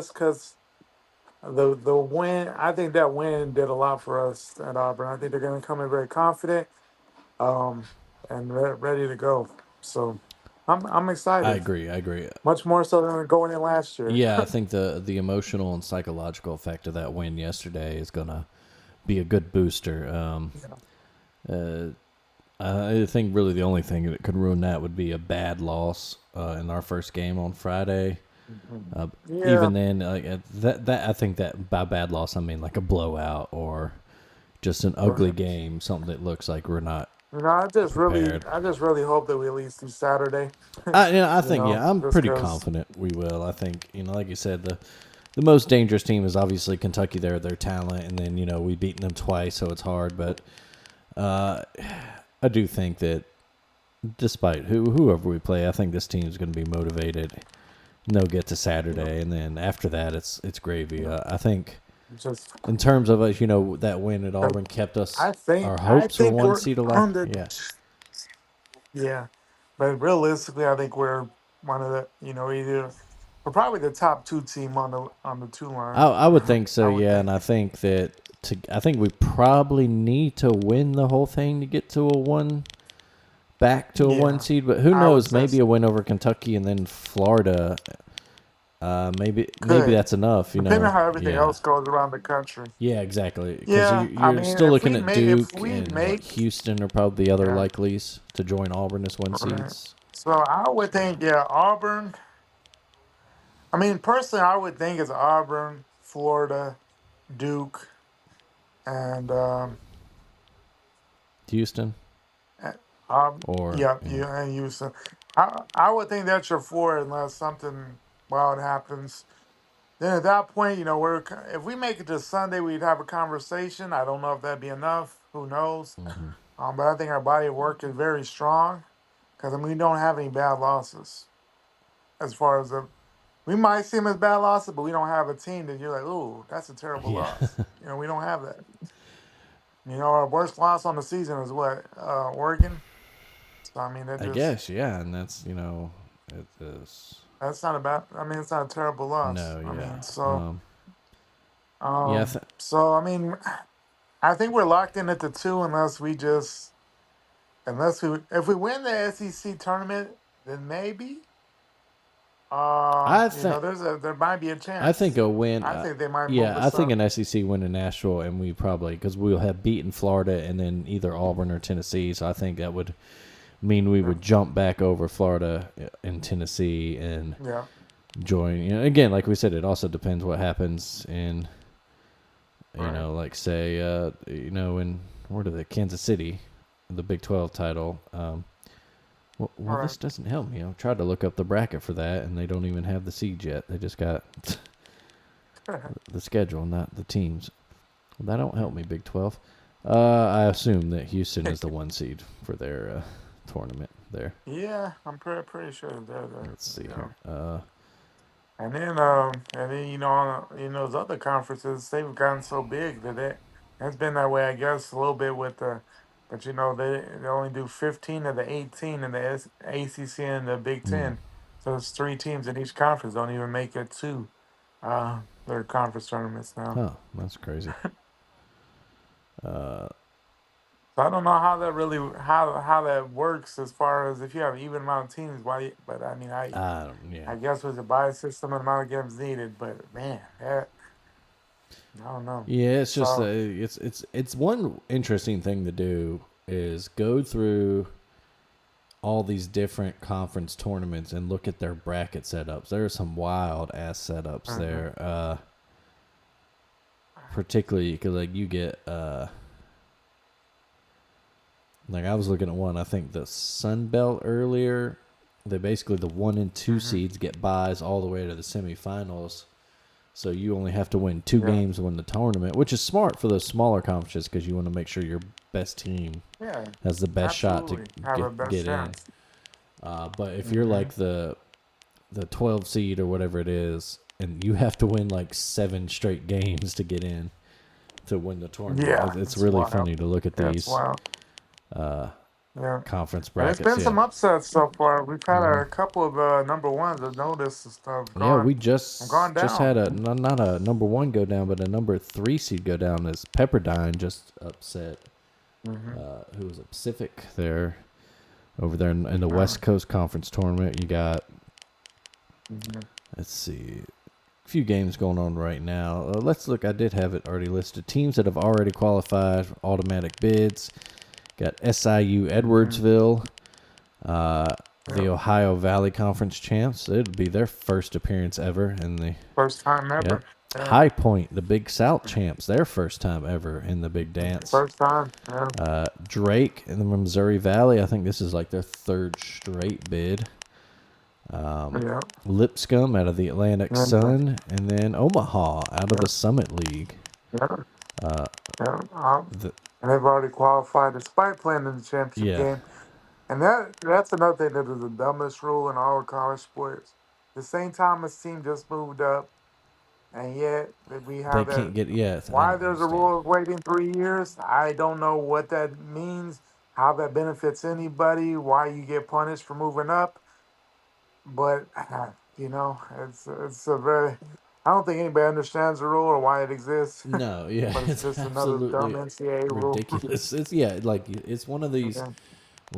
Speaker 3: the win. I think that win did a lot for us at Auburn. I think they're going to come in very confident, um, and ready to go. So I'm
Speaker 2: I
Speaker 3: excited,
Speaker 2: agree. I agree.
Speaker 3: much more so than going in last year.
Speaker 2: Yeah, I think the emotional and psychological effect of that win yesterday is gonna be a good booster.
Speaker 3: Yeah.
Speaker 2: Uh, I think really the only thing that could ruin that would be a bad loss in our first game on Friday.
Speaker 3: Mhm.
Speaker 2: Uh,
Speaker 3: Yeah.
Speaker 2: Even then, like that I think that by bad loss I mean like a blowout or just an ugly
Speaker 3: Right.
Speaker 2: game, something that looks like we're not prepared.
Speaker 3: I just really hope that we at least do Saturday.
Speaker 2: I think I'm
Speaker 3: Just
Speaker 2: pretty
Speaker 3: because.
Speaker 2: confident we will. I think like you said, the most dangerous team is obviously Kentucky. Their talent, and then we've beaten them twice, so it's hard. But uh, I do think that despite whoever we play, I think this team is going to be motivated. And they'll get to Saturday, and then after that, it's gravy. I think
Speaker 3: Just,
Speaker 2: in terms of us, that win at Auburn kept us. Our
Speaker 3: I
Speaker 2: hopes were
Speaker 3: think
Speaker 2: one
Speaker 3: we're
Speaker 2: seed alive.
Speaker 3: on the,
Speaker 2: Yeah,
Speaker 3: yeah, but realistically, I think we're one of the, either we're probably the top two team on the two line.
Speaker 2: I would think so.
Speaker 3: I would
Speaker 2: Yeah,
Speaker 3: think.
Speaker 2: and I think that I think we probably need to win the whole thing to get to a one back to a one
Speaker 3: Yeah,
Speaker 2: seed. But who
Speaker 3: I would
Speaker 2: knows?
Speaker 3: say
Speaker 2: Maybe a win over Kentucky and then Florida. Maybe
Speaker 3: could,
Speaker 2: that's enough.
Speaker 3: depending on how everything
Speaker 2: Yeah.
Speaker 3: else goes around the country.
Speaker 2: Yeah, exactly. Because
Speaker 3: Yeah, I
Speaker 2: you're
Speaker 3: mean,
Speaker 2: still looking at
Speaker 3: if
Speaker 2: Duke
Speaker 3: we
Speaker 2: and what
Speaker 3: make,
Speaker 2: Houston are probably the other
Speaker 3: yeah,
Speaker 2: likelies to join Auburn as one
Speaker 3: right.
Speaker 2: seeds.
Speaker 3: So I would think, yeah, Auburn. I mean, personally, I would think it's Auburn, Florida, Duke, and
Speaker 2: Houston
Speaker 3: Uh, Um,
Speaker 2: or
Speaker 3: yeah, yeah, and Houston. I would think that's your four unless something wild happens. Then at that point, if we make it to Sunday, we'd have a conversation. I don't know if that'd be enough. Who knows? But I think our body of work is very strong because we don't have any bad losses. As far as we might see them as bad losses, but we don't have a team that you're like, ooh, that's a terrible
Speaker 2: yeah.
Speaker 3: loss. We don't have that. Our worst loss on the season is what Oregon. So I mean, that
Speaker 2: I
Speaker 3: just
Speaker 2: guess and that's it is
Speaker 3: that's not a bad. I mean, it's not a terrible loss.
Speaker 2: no
Speaker 3: I
Speaker 2: yeah
Speaker 3: mean, so
Speaker 2: yeah
Speaker 3: I mean, I think we're locked in at the two unless we if we win the SEC tournament, then maybe
Speaker 2: I think
Speaker 3: there might be a
Speaker 2: I think
Speaker 3: chance.
Speaker 2: a win.
Speaker 3: I think they might move
Speaker 2: Yeah, I
Speaker 3: us
Speaker 2: think
Speaker 3: up.
Speaker 2: an SEC win in Nashville, and we probably because we'll have beaten Florida and then either Auburn or Tennessee. So I think that would mean we
Speaker 3: Yeah,
Speaker 2: would jump back over Florida and Tennessee and
Speaker 3: yeah,
Speaker 2: join. Again, like we said, it also depends what happens in
Speaker 3: right.
Speaker 2: like say in where did the Kansas City, the Big 12 title. Well,
Speaker 3: Right.
Speaker 2: this doesn't help me. I've tried to look up the bracket for that, and they don't even have the seeds yet. They just got the schedule, not the teams. Well, that don't help me, Big 12. I assume that Houston is the one seed for their tournament there.
Speaker 3: Yeah, I'm pretty sure they're there.
Speaker 2: Let's see
Speaker 3: Yeah.
Speaker 2: here.
Speaker 3: And then those other conferences they've gotten so big that it's been that way I guess a little bit with but they only do 15 of the 18 in the ACC and the Big
Speaker 2: Mm,
Speaker 3: Ten, so it's three teams in each conference don't even make it to their conference tournaments now.
Speaker 2: oh, that's crazy. Uh,
Speaker 3: So I don't know how that really how that works as far as if you have even amount of teams. Why? But I mean,
Speaker 2: I don't, yeah.
Speaker 3: I guess with the bias system and amount of games needed. But man, I don't know.
Speaker 2: Yeah, it's just
Speaker 3: So
Speaker 2: it's one interesting thing to do is go through all these different conference tournaments and look at their bracket setups. There are some wild ass setups
Speaker 3: mhm,
Speaker 2: there. Particularly because like you get like I was looking at one. I think the Sun Belt earlier. They basically the 1 and 2
Speaker 3: mhm,
Speaker 2: seeds get buys all the way to the semifinals. So you only have to win 2
Speaker 3: yeah,
Speaker 2: games to win the tournament, which is smart for those smaller conferences because you want to make sure your best team
Speaker 3: yeah,
Speaker 2: has the best shot to
Speaker 3: absolutely have a best
Speaker 2: get in.
Speaker 3: chance.
Speaker 2: But if you're
Speaker 3: Hmm.
Speaker 2: like the 12 seed or whatever it is, and you have to win like 7 straight games to get in to win the tournament,
Speaker 3: Yeah,
Speaker 2: it's
Speaker 3: it's
Speaker 2: really
Speaker 3: wild.
Speaker 2: funny to look at
Speaker 3: That's
Speaker 2: these.
Speaker 3: wild. Yeah.
Speaker 2: conference
Speaker 3: And it's
Speaker 2: brackets.
Speaker 3: been
Speaker 2: Yeah.
Speaker 3: some upsets so far. We've had a couple of number ones that noticed and stuff
Speaker 2: Yeah, we
Speaker 3: gone
Speaker 2: just
Speaker 3: down.
Speaker 2: had a not a number one go down, but a number three seed go down as Pepperdine just upset.
Speaker 3: Mm-hmm.
Speaker 2: Who was it? Pacific there over there in the
Speaker 3: Yeah.
Speaker 2: West Coast Conference tournament. You got,
Speaker 3: Mm-hmm.
Speaker 2: let's see, a few games going on right now. Let's look. I did have it already listed. Teams that have already qualified for automatic bids. Got SIU
Speaker 3: Mm-hmm.
Speaker 2: Edwardsville, the
Speaker 3: Yeah.
Speaker 2: Ohio Valley Conference champs. It'd be their first appearance ever in the.
Speaker 3: First time
Speaker 2: Yep.
Speaker 3: ever. Yeah.
Speaker 2: High Point, the Big South champs, their first time ever in the big dance.
Speaker 3: First time. Yeah.
Speaker 2: Drake in the Missouri Valley, I think this is like their third straight bid.
Speaker 3: Yeah.
Speaker 2: Lipscomb out of the Atlantic
Speaker 3: Yeah.
Speaker 2: Sun, and then Omaha out of
Speaker 3: Yeah.
Speaker 2: the Summit League.
Speaker 3: Yeah.
Speaker 2: Uh,
Speaker 3: Yeah.
Speaker 2: the,
Speaker 3: And they've already qualified despite playing in the championship
Speaker 2: yeah,
Speaker 3: game. And that's another thing that is the dumbest rule in all of college sports. The St. Thomas team just moved up, and yet we
Speaker 2: they
Speaker 3: have that.
Speaker 2: can't get. Yeah, I
Speaker 3: Why
Speaker 2: don't
Speaker 3: there's a
Speaker 2: understand.
Speaker 3: rule of waiting 3 years? I don't know what that means, how that benefits anybody, why you get punished for moving up. But it's a very. I don't think anybody understands the rule or why it exists.
Speaker 2: No, yeah,
Speaker 3: But it's
Speaker 2: it's
Speaker 3: just another dumb
Speaker 2: absolutely
Speaker 3: NCAA rule.
Speaker 2: ridiculous. It's yeah, like it's one of these
Speaker 3: Yeah.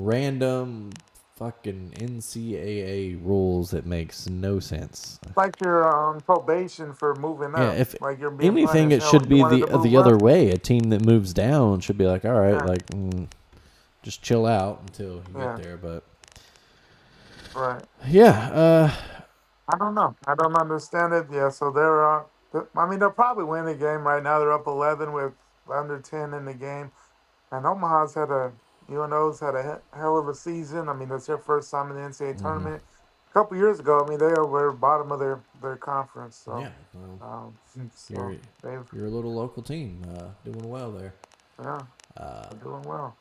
Speaker 2: random fucking NCAA rules that makes no sense.
Speaker 3: Like you're on probation for moving
Speaker 2: Yeah,
Speaker 3: up.
Speaker 2: if
Speaker 3: Like you're being
Speaker 2: anything,
Speaker 3: punished.
Speaker 2: it
Speaker 3: Hell,
Speaker 2: should
Speaker 3: you
Speaker 2: be
Speaker 3: wanted to
Speaker 2: the
Speaker 3: move
Speaker 2: other
Speaker 3: up?
Speaker 2: way. A team that moves down should be like, all right,
Speaker 3: Yeah,
Speaker 2: like just chill out until you get
Speaker 3: yeah,
Speaker 2: there. But
Speaker 3: right.
Speaker 2: yeah,
Speaker 3: I don't know. I don't understand it. Yeah, so they're. I mean, they'll probably win the game right now. They're up 11 with under 10 in the game. And Omaha's had UNO's had a hell of a season. I mean, it's their first time in the NCAA tournament. A couple years ago, I mean, they were bottom of their conference. So,
Speaker 2: yeah, well,
Speaker 3: um,
Speaker 2: you're
Speaker 3: so they've,
Speaker 2: you're a little local team doing well there.
Speaker 3: yeah, they're doing well.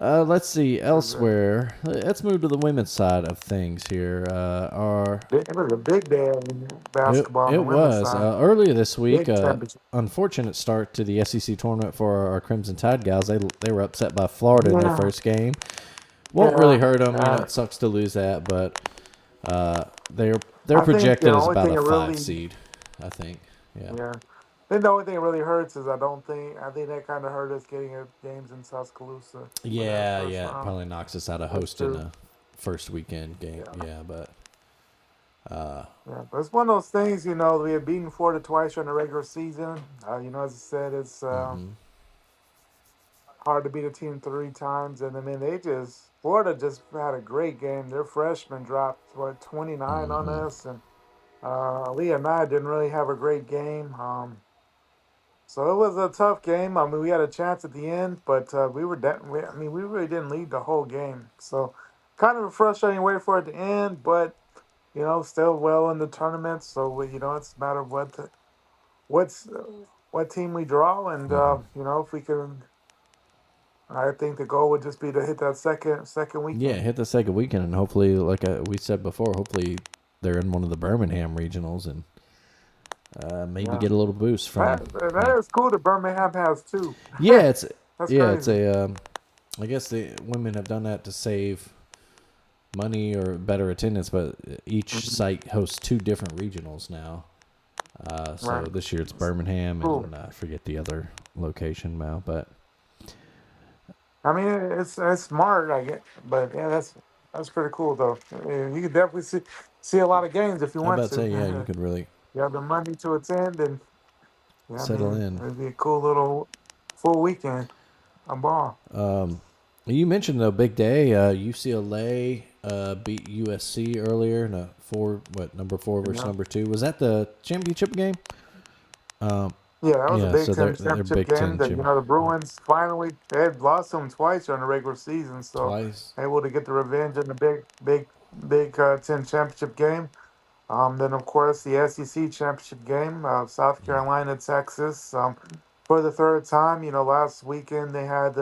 Speaker 2: Let's see
Speaker 3: 'Cause,
Speaker 2: elsewhere. Let's move to the women's side of things here.
Speaker 3: it was a big day in basketball on the
Speaker 2: It
Speaker 3: women's
Speaker 2: was
Speaker 3: side.
Speaker 2: earlier this week.
Speaker 3: Big championship.
Speaker 2: Unfortunate start to the SEC tournament for our Crimson Tide gals. They were upset by Florida in their
Speaker 3: Yeah,
Speaker 2: first game. Won't really
Speaker 3: yeah.
Speaker 2: hurt them. You know, it sucks to lose that, but they're
Speaker 3: I think the
Speaker 2: projected as
Speaker 3: only
Speaker 2: about
Speaker 3: thing
Speaker 2: a
Speaker 3: that
Speaker 2: 5
Speaker 3: really,
Speaker 2: seed. I think. Yeah.
Speaker 3: yeah. I think the only thing that really hurts is I think that kind of hurt us getting games in Tuscaloosa for that
Speaker 2: Yeah,
Speaker 3: first
Speaker 2: yeah. It
Speaker 3: round.
Speaker 2: probably knocks us out of
Speaker 3: That's
Speaker 2: hosting
Speaker 3: true.
Speaker 2: a first weekend game.
Speaker 3: Yeah.
Speaker 2: Yeah, but
Speaker 3: Yeah, but it's one of those things, we have beaten Florida twice during the regular season. As I said, it's hard to beat a team 3 times. And I mean, Florida just had a great game. Their freshman dropped, 29 on us. And Leah and I didn't really have a great game. So it was a tough game. I mean, we had a chance at the end, but we really didn't lead the whole game. So kind of a frustrating way for it to end, but still well in the tournament. So it's a matter of what's what team we draw, and if we can. I think the goal would just be to hit that second
Speaker 2: yeah,
Speaker 3: weekend.
Speaker 2: hit the second weekend, and hopefully, like we said before, hopefully they're in one of the Birmingham regionals, and maybe
Speaker 3: Yeah,
Speaker 2: get a little boost from.
Speaker 3: that is cool that Birmingham has too.
Speaker 2: Yeah, it's
Speaker 3: That's
Speaker 2: yeah, it's
Speaker 3: crazy.
Speaker 2: a. I guess the women have done that to save money or better attendance, but each
Speaker 3: Mhm.
Speaker 2: site hosts 2 different regionals now. So
Speaker 3: Right.
Speaker 2: this year it's Birmingham
Speaker 3: Cool.
Speaker 2: and I forget the other location now, but
Speaker 3: I mean, it's smart, I get, but yeah, that's pretty cool though. You can definitely see a lot of games if you
Speaker 2: I'm
Speaker 3: want
Speaker 2: about to say, yeah, you
Speaker 3: to.
Speaker 2: could really
Speaker 3: You have the money to attend, and yeah, I
Speaker 2: settle
Speaker 3: mean,
Speaker 2: in.
Speaker 3: it'd be a cool little full weekend on ball.
Speaker 2: You mentioned the big day. UCLA beat USC earlier in a number 4
Speaker 3: You
Speaker 2: versus
Speaker 3: know?
Speaker 2: number 2. Was that the championship game?
Speaker 3: Yeah, that was a
Speaker 2: Yeah,
Speaker 3: Big
Speaker 2: so
Speaker 3: Ten
Speaker 2: they're
Speaker 3: championship
Speaker 2: Big
Speaker 3: game.
Speaker 2: Ten
Speaker 3: That
Speaker 2: champ
Speaker 3: the Bruins finally they had lost them twice during the regular season, so
Speaker 2: twice.
Speaker 3: able to get the revenge in the big Ten championship game. Then of course the SEC championship game, South Carolina, Texas, for the third time. Last weekend they had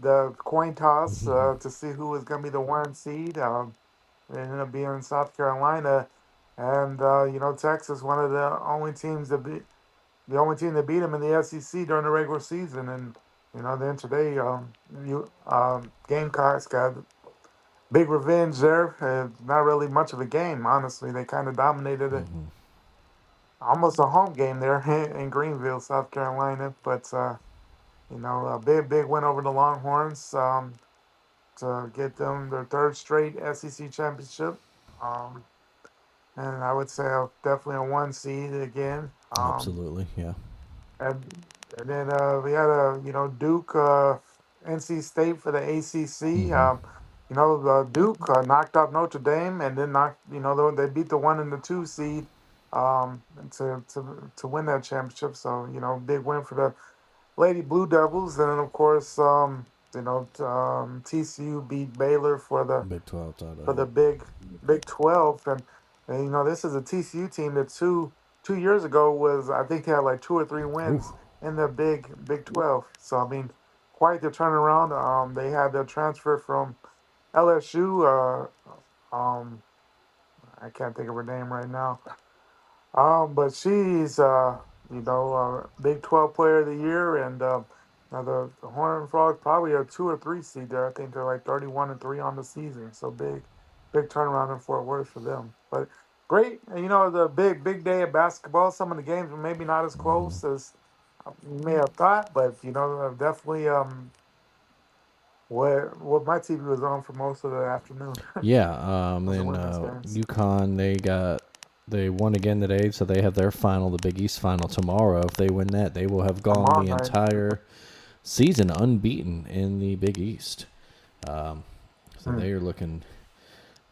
Speaker 3: the coin toss to see who was going to be the 1 seed. It ended up being South Carolina, and Texas, one of the only teams that beat the only team that beat them in the SEC during the regular season, and Then today, Gamecocks got big revenge there. Not really much of a game, honestly. They kind of dominated it. Almost a home game there in Greenville, South Carolina. But a big win over the Longhorns to get them their third straight SEC championship. Um, and I would say definitely a one seed again.
Speaker 2: Absolutely, yeah.
Speaker 3: And then we had Duke, NC State for the ACC.
Speaker 2: Hmm.
Speaker 3: Duke knocked off Notre Dame, and then they beat the 1 and the 2 seed to win that championship. So big win for the Lady Blue Devils. And then of course TCU beat Baylor
Speaker 2: Big 12 title,
Speaker 3: for the
Speaker 2: yeah.
Speaker 3: Big 12, and this is a TCU team that two years ago was, I think, they had like 2 or 3
Speaker 2: Ooh.
Speaker 3: wins in the Big 12. So I mean, quite the turnaround. They had the transfer from LSU. I can't think of her name right now. But she's Big 12 Player of the Year, and now the Horned Frogs probably a 2 or 3 seed there. I think they're like 31-3 on the season, so big turnaround in Fort Worth for them. But great, and the big day of basketball. Some of the games were maybe not as close as you may have thought, but definitely what my TV was on for most of the afternoon
Speaker 2: Yeah,
Speaker 3: was the
Speaker 2: then
Speaker 3: women's games.
Speaker 2: UConn, they won again today, so they have their final, the Big East final tomorrow. If they win that, they will have gone
Speaker 3: Tomorrow
Speaker 2: the
Speaker 3: night,
Speaker 2: entire season unbeaten in the Big East. So
Speaker 3: hmm,
Speaker 2: they are looking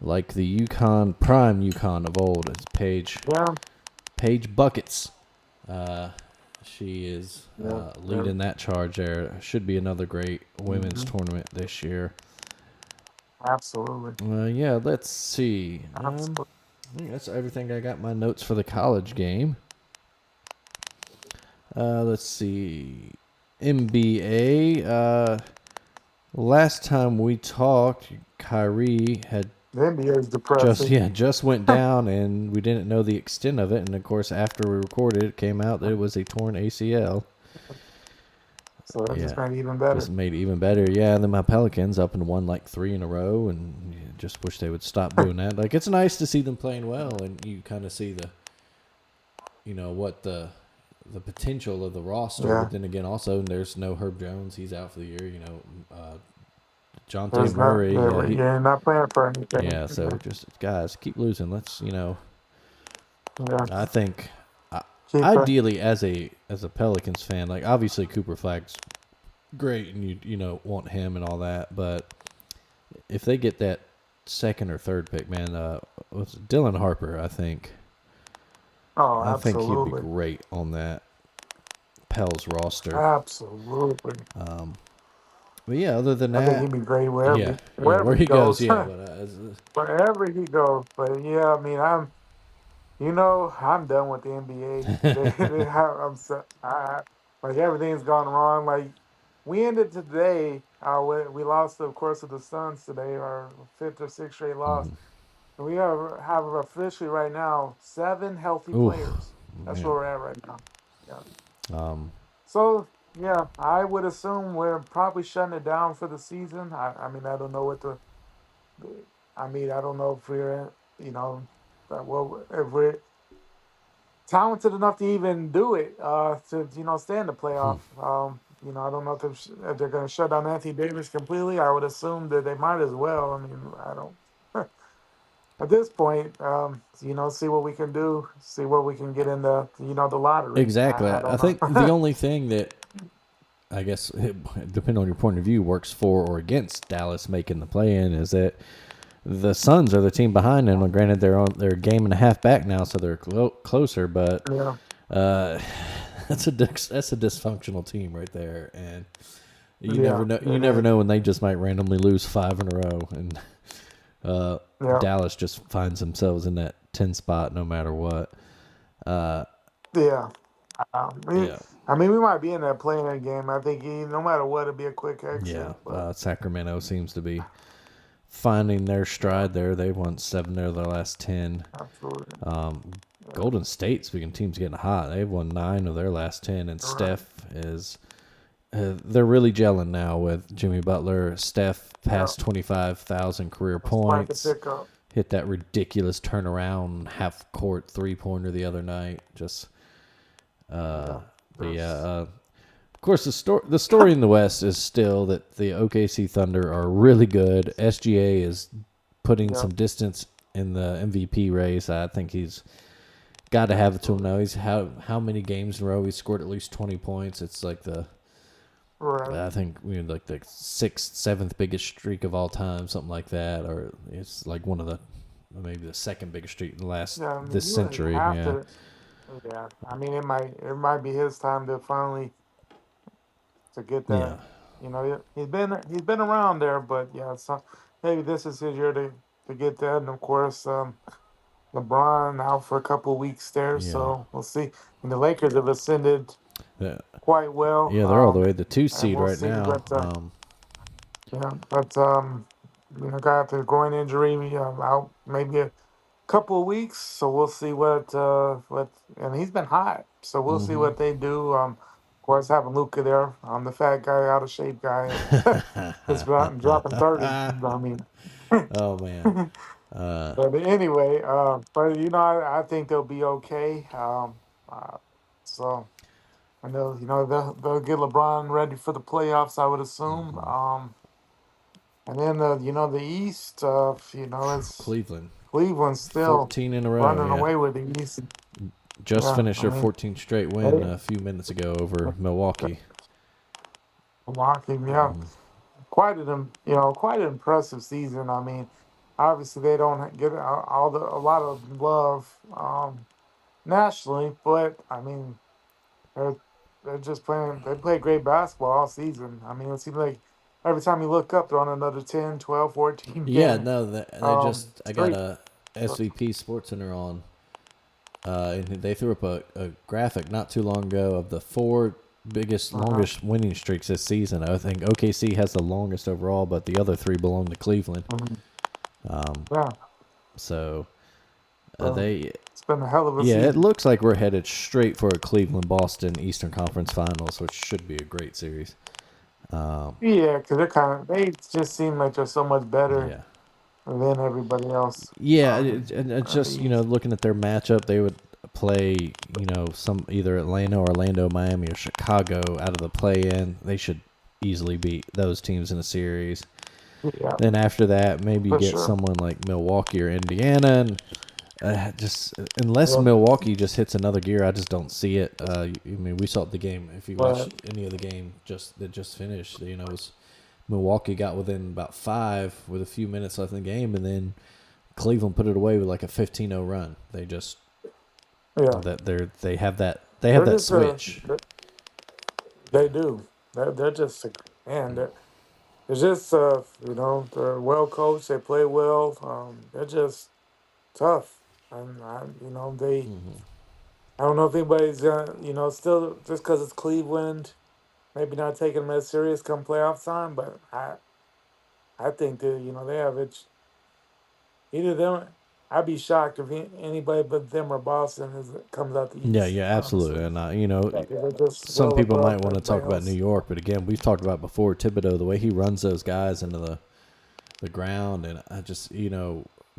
Speaker 2: like the prime UConn of old. It's
Speaker 3: yeah,
Speaker 2: Paige Buckets. Uh, she is
Speaker 3: yeah, yeah.
Speaker 2: leading that charge there. Should be another great women's
Speaker 3: Hmm.
Speaker 2: tournament this year.
Speaker 3: Absolutely.
Speaker 2: Yeah, let's see.
Speaker 3: Absolutely.
Speaker 2: I think that's everything I got my notes for the college game. Let's see. NBA. Last time we talked, Kyrie had
Speaker 3: The NBA is depressing.
Speaker 2: just went down, and we didn't know the extent of it. And of course, after we recorded, it came out that it was a torn ACL.
Speaker 3: So that
Speaker 2: Yeah,
Speaker 3: just made it even
Speaker 2: just
Speaker 3: better.
Speaker 2: made it even better. Yeah, and then my Pelicans up and won like 3 in a row, and just wish they would stop doing that. Like, it's nice to see them playing well, and you kind of see what the potential of the roster.
Speaker 3: Yeah.
Speaker 2: But then again, also there's no Herb Jones; he's out for the year. Jonte
Speaker 3: There's not
Speaker 2: Murray,
Speaker 3: you're not playing for anything.
Speaker 2: yeah. So just guys, keep losing. Let's
Speaker 3: Yeah.
Speaker 2: I think
Speaker 3: Keep
Speaker 2: ideally as a Pelicans fan, like obviously Cooper Flag's great, and want him and all that, but if they get that second or third pick, man, what's it, Dylan Harper,
Speaker 3: Oh,
Speaker 2: I think he'd be
Speaker 3: absolutely.
Speaker 2: great on that Pels roster.
Speaker 3: Absolutely.
Speaker 2: But yeah, other than
Speaker 3: I think
Speaker 2: that,
Speaker 3: he'd be great
Speaker 2: yeah,
Speaker 3: wherever
Speaker 2: where
Speaker 3: he
Speaker 2: he goes,
Speaker 3: goes.
Speaker 2: yeah. But
Speaker 3: Wherever he goes. But yeah, I mean I'm done with the NBA. They have, like everything's gone wrong. Like we ended today. We lost, of course, to the Suns today, our fifth or sixth straight loss. And we have officially right now 7 healthy
Speaker 2: ooh,
Speaker 3: players. That's
Speaker 2: man,
Speaker 3: where we're at right now. Yeah.
Speaker 2: um,
Speaker 3: So yeah, I would assume we're probably shutting it down for the season. I mean, I don't know what I don't know if we're if we're talented enough to even do it, to stay in the playoff. I don't know if they're going to shut down Anthony Davis completely. I would assume that they might as well. I mean, I don't. At this point, see what we can do, see what we can get in the lottery.
Speaker 2: exactly.
Speaker 3: I
Speaker 2: I
Speaker 3: don't
Speaker 2: think the
Speaker 3: know.
Speaker 2: only thing that I guess, depending on your point of view, works for or against Dallas making the play-in is that the Suns are the team behind them. And granted, they're a game and a half back now, so they're closer. But
Speaker 3: Yeah,
Speaker 2: uh, that's a dysfunctional team right there, and you never
Speaker 3: yeah,
Speaker 2: know. You
Speaker 3: it
Speaker 2: never
Speaker 3: is.
Speaker 2: know when they just might randomly lose 5 in a row, and
Speaker 3: Yeah,
Speaker 2: Dallas just finds themselves in that 10 spot no matter what.
Speaker 3: yeah. Um, we,
Speaker 2: Yeah,
Speaker 3: I mean, we might be in that playing game. I think no matter what, it'd be a quick
Speaker 2: yeah.
Speaker 3: exit. But
Speaker 2: Sacramento seems to be finding their
Speaker 3: yeah,
Speaker 2: stride there. They've won 7 out of their last 10.
Speaker 3: absolutely.
Speaker 2: Golden State, speaking of teams getting hot, they've won 9 of their last 10, and
Speaker 3: All right.
Speaker 2: Steph is they're really gelling now with Jimmy Butler. Steph
Speaker 3: Yeah,
Speaker 2: passed 25,000 career
Speaker 3: it's quite the
Speaker 2: points.
Speaker 3: pickup.
Speaker 2: Hit that ridiculous turnaround half court 3-pointer the other night. Just
Speaker 3: Yeah,
Speaker 2: but yeah,
Speaker 3: it's,
Speaker 2: of course the story in the West is still that the OKC Thunder are really good. SGA is putting
Speaker 3: yeah,
Speaker 2: some distance in the MVP race. I think he's got to have it to him
Speaker 3: absolutely.
Speaker 2: now. He's how many games in a row he scored at least 20 points. It's like
Speaker 3: Right.
Speaker 2: I think like the sixth, seventh biggest streak of all time, something like that, or it's like one of the maybe the second biggest streak in the last
Speaker 3: Yeah, I mean,
Speaker 2: this
Speaker 3: you really
Speaker 2: century.
Speaker 3: have
Speaker 2: Yeah,
Speaker 3: to. Yeah, I mean, it might be his time to finally to get
Speaker 2: yeah,
Speaker 3: that. He's been around there, but yeah, so maybe this is his year to get that. And of course, LeBron out for a couple of weeks there,
Speaker 2: yeah.
Speaker 3: so we'll see. And the Lakers have ascended
Speaker 2: Yeah,
Speaker 3: quite well,
Speaker 2: yeah, they're all the way to the two
Speaker 3: and
Speaker 2: seed
Speaker 3: we'll
Speaker 2: right
Speaker 3: see.
Speaker 2: now.
Speaker 3: Got the groin injury out maybe a couple of weeks, so we'll see what. And he's been hot, so we'll see
Speaker 2: Mm-hmm.
Speaker 3: what they do. Of course, having Luca there, the fat guy, out of shape guy, is dropping 30. I mean,
Speaker 2: Oh man. Uh,
Speaker 3: but anyway, but I think they'll be okay. So I know they'll get LeBron ready for the playoffs, I would assume.
Speaker 2: mhm.
Speaker 3: And then the East, it's
Speaker 2: Cleveland,
Speaker 3: Cleveland still
Speaker 2: 14 in a row.
Speaker 3: running
Speaker 2: Yeah,
Speaker 3: away with the East.
Speaker 2: just
Speaker 3: Yeah,
Speaker 2: finished
Speaker 3: I
Speaker 2: their
Speaker 3: mean,
Speaker 2: 14th straight win
Speaker 3: they,
Speaker 2: a few minutes ago over Milwaukee.
Speaker 3: Milwaukee, yeah, quite an impressive season. I mean, obviously they don't get a lot of love nationally, but I mean, they're they're just playing. They play great basketball all season. I mean, it seems like every time you look up, they're on another 10, 12, 14
Speaker 2: Yeah,
Speaker 3: game
Speaker 2: no, they just I got
Speaker 3: streak.
Speaker 2: a
Speaker 3: So,
Speaker 2: SVP Sports Center on, and they threw up a graphic not too long ago of the four biggest,
Speaker 3: uh-huh.
Speaker 2: longest winning streaks this season. I think OKC has the longest overall, but the other three belong to Cleveland.
Speaker 3: Mhm.
Speaker 2: Um,
Speaker 3: Yeah,
Speaker 2: so
Speaker 3: so
Speaker 2: they
Speaker 3: it's been a hell of a
Speaker 2: Yeah, it
Speaker 3: season.
Speaker 2: looks like we're headed straight for a Cleveland Boston Eastern Conference Finals, which should be a great series. Um,
Speaker 3: Yeah, because they just seem like they're so much better
Speaker 2: yeah,
Speaker 3: than everybody else.
Speaker 2: yeah,
Speaker 3: Um,
Speaker 2: and it's
Speaker 3: in the
Speaker 2: just
Speaker 3: East.
Speaker 2: looking at their matchup, they would play some either Atlanta, Orlando, Miami, or Chicago out of the play-in. They should easily beat those teams in a series.
Speaker 3: Yeah,
Speaker 2: Then after that, maybe
Speaker 3: for
Speaker 2: get
Speaker 3: sure.
Speaker 2: someone like Milwaukee or Indiana, and just unless
Speaker 3: Yeah,
Speaker 2: Milwaukee just hits another gear, I just don't see it. I mean, we saw the game. If you watch
Speaker 3: but
Speaker 2: any of the game that just finished, it was Milwaukee got within about 5 with a few minutes left in the game, and then Cleveland put it away with like a 15-0 run. They just
Speaker 3: yeah,
Speaker 2: they have
Speaker 3: they're
Speaker 2: that
Speaker 3: just
Speaker 2: switch.
Speaker 3: they do. They're just man. They're just they're well coached. They play well. They're just tough, and they. I don't know if anybody's still just because it's Cleveland, maybe not taking them as serious come playoff time, but I think that they have it. Either them, I'd be shocked if anybody but them or Boston comes out the
Speaker 2: Yeah,
Speaker 3: East.
Speaker 2: yeah, absolutely.
Speaker 3: Honestly,
Speaker 2: And
Speaker 3: yeah, 'cause they're just
Speaker 2: some
Speaker 3: well
Speaker 2: people might
Speaker 3: above
Speaker 2: want to
Speaker 3: everybody
Speaker 2: talk about New
Speaker 3: else.
Speaker 2: York, but again, we've talked about before Thibodeau, the way he runs those guys into the ground, and I just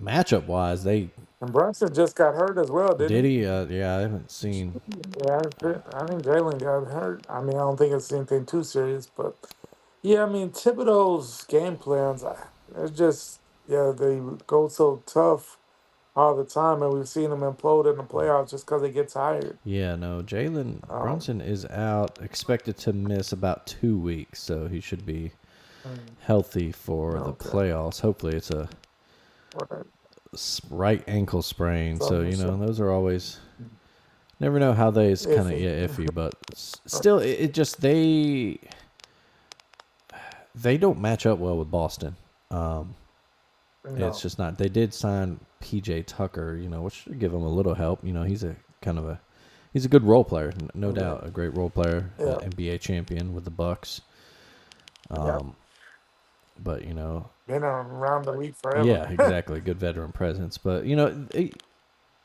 Speaker 2: matchup wise, they
Speaker 3: And Brunson just got hurt as well, didn't
Speaker 2: did
Speaker 3: he?
Speaker 2: he? Yeah, I haven't seen.
Speaker 3: Yeah, I think Jalen got hurt. I mean, I don't think it's anything too serious, but yeah, I mean Thibodeau's game plans, it's just they go so tough all the time, and we've seen them implode in the playoffs just because they get tired.
Speaker 2: Yeah, no, Jalen
Speaker 3: Um,
Speaker 2: Brunson is out, expected to miss about 2 weeks, so he should be
Speaker 3: mm,
Speaker 2: healthy for the
Speaker 3: okay,
Speaker 2: playoffs. Hopefully, it's a
Speaker 3: right.
Speaker 2: right ankle sprain. So
Speaker 3: So, so
Speaker 2: those are always never know how they is kind of
Speaker 3: iffy.
Speaker 2: iffy, but still, it just they don't match up well with Boston. Um, it's
Speaker 3: No,
Speaker 2: just not. They did sign PJ Tucker, which should give him a little help. He's a kind of he's a good role player, no
Speaker 3: yeah,
Speaker 2: doubt, a great role player,
Speaker 3: yeah,
Speaker 2: NBA champion with the Bucks.
Speaker 3: yeah.
Speaker 2: Um, but
Speaker 3: Been around the league forever.
Speaker 2: yeah, exactly, good veteran presence. But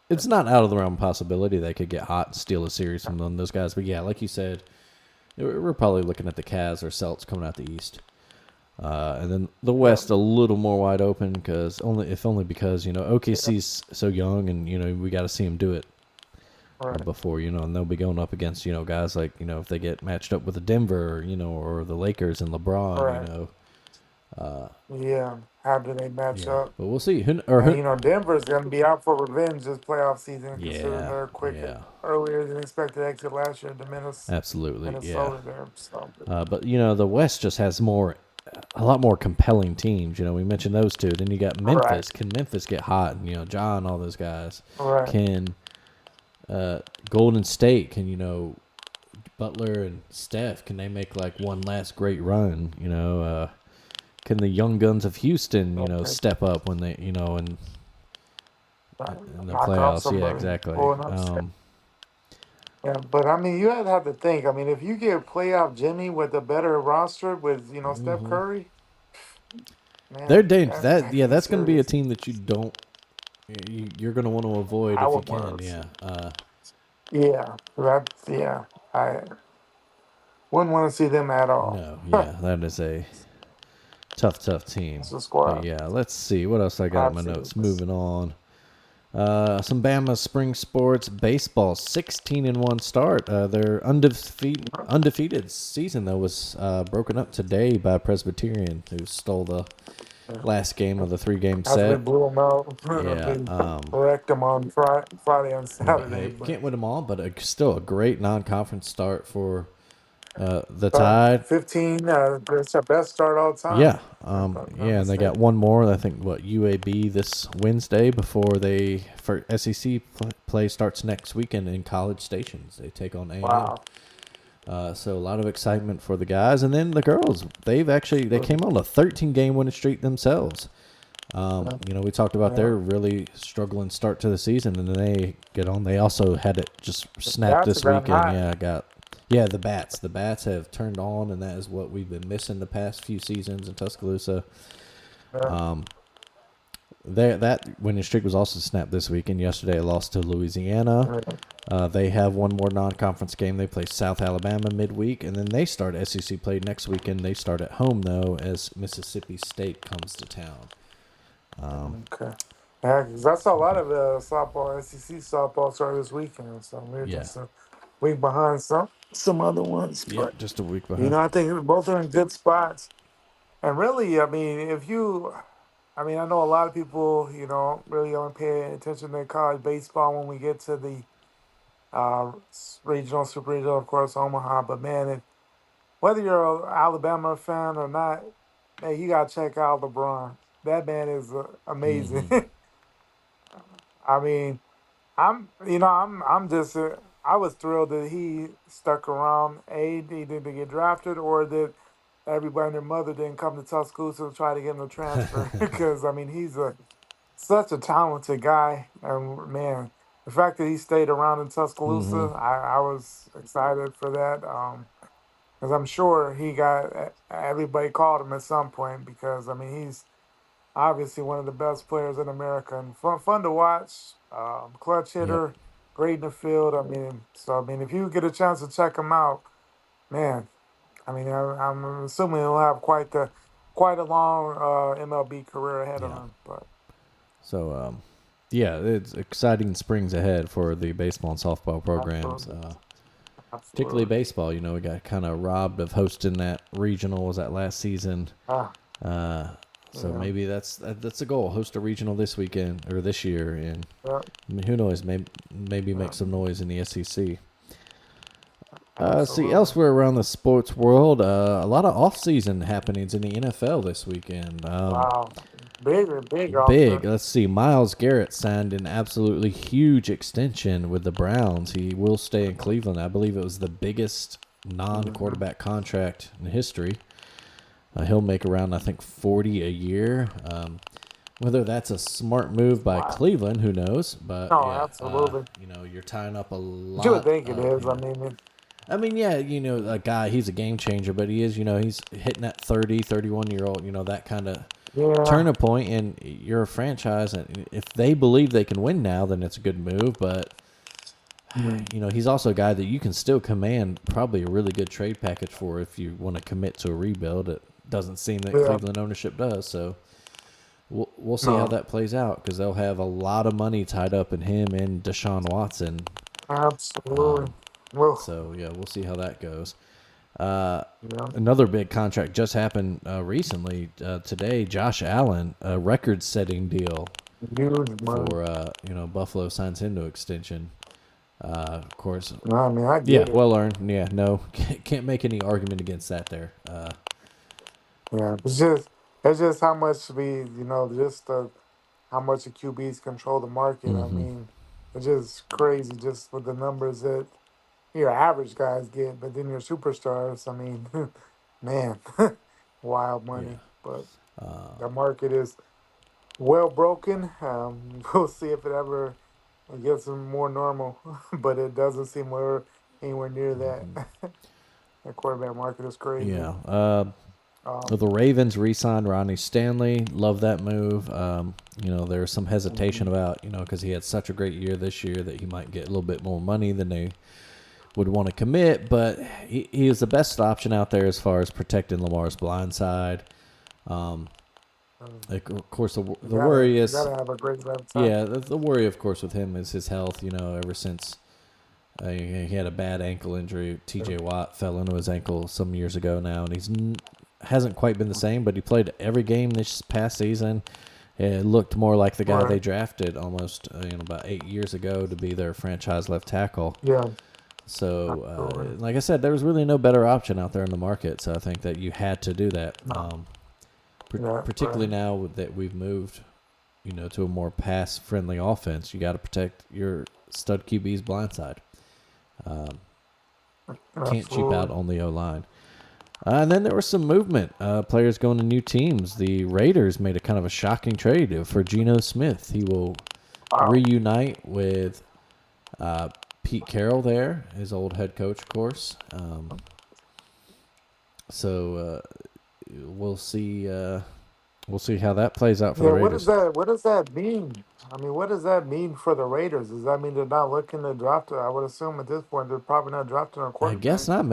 Speaker 2: it's not out of the realm of possibility they could get hot and steal a series from those guys. But yeah, like you said, We're probably looking at the Cavs or Celtics coming out the East. And then the West a little more wide open because only because OKC's so young and we got to see them do it
Speaker 3: Right.
Speaker 2: before and they'll be going up against guys like if they get matched up with the Denver or the Lakers and
Speaker 3: Right.
Speaker 2: LeBron
Speaker 3: Yeah. How do they match
Speaker 2: yeah,
Speaker 3: up?
Speaker 2: but we'll see
Speaker 3: And Denver's going to be out for revenge this playoff season, considering
Speaker 2: yeah,
Speaker 3: their quick
Speaker 2: yeah,
Speaker 3: earlier than expected exit last year to
Speaker 2: absolutely, yeah.
Speaker 3: Minnesota there. So,
Speaker 2: But the West just has a lot more compelling teams. We mentioned those two. Then you got
Speaker 3: right.
Speaker 2: Memphis. Can Memphis get hot? And John, all those guys.
Speaker 3: Right.
Speaker 2: Can Golden State? Can Butler and Steph? Can they make like one last great run? Can the young guns of Houston?
Speaker 3: Okay.
Speaker 2: Step up when they and in the
Speaker 3: Knock off
Speaker 2: playoffs? Yeah,
Speaker 3: somebody.
Speaker 2: exactly.
Speaker 3: Pulling up. Yeah, but I mean, you have to think. I mean, if you get playoff Jimmy with a better roster with Steph Curry,
Speaker 2: They're
Speaker 3: man,
Speaker 2: dangerous.
Speaker 3: he's
Speaker 2: That's going to be a
Speaker 3: serious.
Speaker 2: team that you're going to want to avoid
Speaker 3: I
Speaker 2: if you
Speaker 3: would
Speaker 2: can.
Speaker 3: want to see.
Speaker 2: Yeah.
Speaker 3: I wouldn't want to see them at all.
Speaker 2: No. Yeah. That is a tough team.
Speaker 3: It's a
Speaker 2: But
Speaker 3: squad.
Speaker 2: yeah, let's see what else I got in my notes.
Speaker 3: Absolutely.
Speaker 2: Moving on. Some Bama spring sports baseball 16-1 start. Their undefeated season though was broken up today by Presbyterian, who stole the last game of the 3-game
Speaker 3: As we
Speaker 2: set.
Speaker 3: blew them out,
Speaker 2: Yeah.
Speaker 3: we wrecked them on Friday and
Speaker 2: But
Speaker 3: Saturday.
Speaker 2: hey,
Speaker 3: But
Speaker 2: can't win them all. But still a great non-conference start for the Tide.
Speaker 3: 15, it's our best start all time.
Speaker 2: Yeah,
Speaker 3: If I'm not
Speaker 2: yeah, and they got
Speaker 3: mistaken.
Speaker 2: one more. I think UAB this Wednesday before for SEC play starts next weekend in College Stations. They take on A&M.
Speaker 3: Wow.
Speaker 2: So a lot of excitement for the guys, and then the girls. They came on a 13-game winning streak themselves. We talked about their really struggling start to the season, and then they get on. They also had it just snap
Speaker 3: That's
Speaker 2: this
Speaker 3: got
Speaker 2: weekend.
Speaker 3: hot.
Speaker 2: Yeah, the bats. The bats have turned on, and that is what we've been missing the past few seasons in Tuscaloosa.
Speaker 3: Yeah.
Speaker 2: That winning streak was also snapped this weekend. Yesterday, it lost to Louisiana. They have one more non-conference game. They play South Alabama midweek, and then they start SEC play next weekend. They start at home though, as Mississippi State comes to town.
Speaker 3: Okay. Yeah, 'cause I saw a lot of softball, SEC softball start this weekend, so we're
Speaker 2: Yeah,
Speaker 3: just a week behind some other ones.
Speaker 2: yep,
Speaker 3: But
Speaker 2: just a week behind.
Speaker 3: I think both are in good spots. And really, I mean, I know a lot of people, really only pay attention to college baseball when we get to the regional, super regional, of course, Omaha. But man, whether you're an Alabama fan or not, man, you gotta check out LeBron. That man is amazing. I mean, I'm just, I was thrilled that he stuck around. He didn't get drafted, or that everybody and their mother didn't come to Tuscaloosa to try to get him to transfer. Because I mean, he's such a talented guy, and man, the fact that he stayed around in Tuscaloosa, I was excited for that. Because I'm sure he got everybody called him at some point, because I mean he's obviously one of the best players in America and fun to watch. Clutch
Speaker 2: Yep.
Speaker 3: hitter, great in the field. I mean, if you get a chance to check him out, man. I mean, I'm assuming he'll have quite a long MLB career ahead of
Speaker 2: Yeah.
Speaker 3: him. But
Speaker 2: So, yeah, it's exciting springs ahead for the baseball and softball programs.
Speaker 3: absolutely,
Speaker 2: Particularly
Speaker 3: absolutely.
Speaker 2: baseball, we got kind of robbed of hosting that regional. Was that last season?
Speaker 3: Ah,
Speaker 2: So
Speaker 3: yeah,
Speaker 2: maybe that's the goal. Host a regional this weekend or this year, and
Speaker 3: yeah,
Speaker 2: I mean, who knows? Maybe
Speaker 3: yeah,
Speaker 2: make some noise in the SEC. See,
Speaker 3: absolutely.
Speaker 2: elsewhere around the sports world, a lot of off-season happenings in the NFL this weekend.
Speaker 3: Wow, big
Speaker 2: Big.
Speaker 3: offer.
Speaker 2: Let's see. Miles Garrett signed an absolutely huge extension with the Browns. He will stay in Cleveland. I believe it was the biggest
Speaker 3: Hmm.
Speaker 2: non-quarterback contract in history. He'll make around, I think, 40 a year. Whether that's a smart move by
Speaker 3: Wow.
Speaker 2: Cleveland, who knows? But
Speaker 3: No,
Speaker 2: yeah,
Speaker 3: absolutely.
Speaker 2: you're tying up a
Speaker 3: You would
Speaker 2: lot
Speaker 3: think it
Speaker 2: of,
Speaker 3: is.
Speaker 2: I mean, yeah, a guy, he's a game changer, but he's hitting that 30, 31-year-old, that kind of
Speaker 3: Yeah,
Speaker 2: turning point, and you're a franchise, and if they believe they can win now, then it's a good move, but he's also a guy that you can still command probably a really good trade package for if you want to commit to a rebuild. It doesn't seem that
Speaker 3: Yeah.
Speaker 2: Cleveland ownership does. So we'll see how
Speaker 3: No.
Speaker 2: that plays out because they'll have a lot of money tied up in him and Deshaun Watson.
Speaker 3: Absolutely. Well,
Speaker 2: So yeah, we'll see how that goes.
Speaker 3: yeah.
Speaker 2: Another big contract just happened recently today. Josh Allen, a record-setting deal
Speaker 3: Huge money.
Speaker 2: for Buffalo signs him to extension. Of course,
Speaker 3: No, I mean, I
Speaker 2: yeah,
Speaker 3: get it.
Speaker 2: well earned. Yeah, no, can't make any argument against that there.
Speaker 3: Yeah, it's just how much just how much the QBs control the market. I mean, it's just crazy just with the numbers that your average guys get, but then your superstars, I mean, man, wild
Speaker 2: Yeah,
Speaker 3: money. But the market is well broken. We'll see if it ever gets more normal, but it doesn't seem we're anywhere near that. The quarterback market is crazy.
Speaker 2: yeah.
Speaker 3: Um,
Speaker 2: The Ravens re-signed Ronnie Stanley. Love that move. There's some hesitation
Speaker 3: mhm.
Speaker 2: about because he had such a great year this year that he might get a little bit more money than they would want to commit, but he is the best option out there as far as protecting Lamar's blind side. Of course,
Speaker 3: You
Speaker 2: the
Speaker 3: gotta
Speaker 2: worry
Speaker 3: you
Speaker 2: is,
Speaker 3: gotta have a great left
Speaker 2: yeah,
Speaker 3: tackle.
Speaker 2: the worry, of course, with him is his health. Ever since he had a bad ankle injury, T.J. Watt fell into his ankle some years ago now, and hasn't quite been the same. But he played every game this past season. It looked more like the guy they
Speaker 3: Right.
Speaker 2: drafted almost about 8 years ago to be their franchise left tackle.
Speaker 3: Yeah.
Speaker 2: So,
Speaker 3: Absolutely.
Speaker 2: like I said, there was really no better option out there in the market. So I think that you had to do that,
Speaker 3: No. Yeah.
Speaker 2: particularly
Speaker 3: Right.
Speaker 2: now that we've moved, to a more pass-friendly offense. You got to protect your stud QB's blind side. Can't cheap out
Speaker 3: Absolutely.
Speaker 2: on the O-line. And then there was some movement. Players going to new teams. The Raiders made a kind of a shocking trade for Geno Smith. He will
Speaker 3: Wow.
Speaker 2: reunite with Pete Carroll there, his old head coach, of course. So we'll see. We'll see how that plays out for the
Speaker 3: Yeah. What does
Speaker 2: Raiders.
Speaker 3: that What does that mean? I mean, what does that mean for the Raiders? Does that mean they're not looking to draft? I would assume at this point they're probably not drafting a
Speaker 2: I guess
Speaker 3: quarterback.
Speaker 2: not.
Speaker 3: I mean,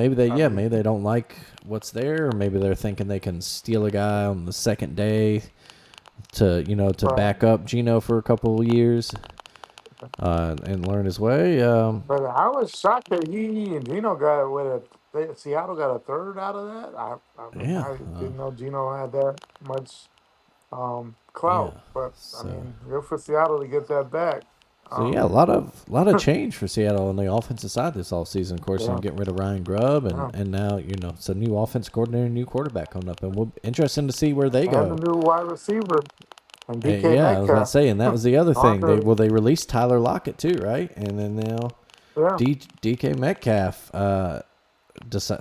Speaker 2: Maybe they don't like what's there, or maybe they're thinking they can steal a guy on the second day to
Speaker 3: right.
Speaker 2: back up Geno for a couple of years and learn his way.
Speaker 3: But I was shocked that he and Gino got Seattle got a third out of that. I mean,
Speaker 2: Yeah,
Speaker 3: I didn't know Gino had that much
Speaker 2: yeah.
Speaker 3: clout. But I
Speaker 2: So
Speaker 3: mean, good for Seattle to get that back.
Speaker 2: yeah, a
Speaker 3: Um,
Speaker 2: lot of change for Seattle on the offensive side this offseason. Of course,
Speaker 3: yeah,
Speaker 2: getting rid of Ryan Grubb
Speaker 3: yeah.
Speaker 2: and now it's a new offense coordinator, new quarterback coming up, and we'll interesting to see where they
Speaker 3: And the
Speaker 2: go.
Speaker 3: new wide receiver and DK
Speaker 2: Yeah, I was about to
Speaker 3: Metcalf.
Speaker 2: say, and that was the other thing.
Speaker 3: Arthur,
Speaker 2: They released Tyler Lockett too, right? And then now
Speaker 3: yeah,
Speaker 2: DK Metcalf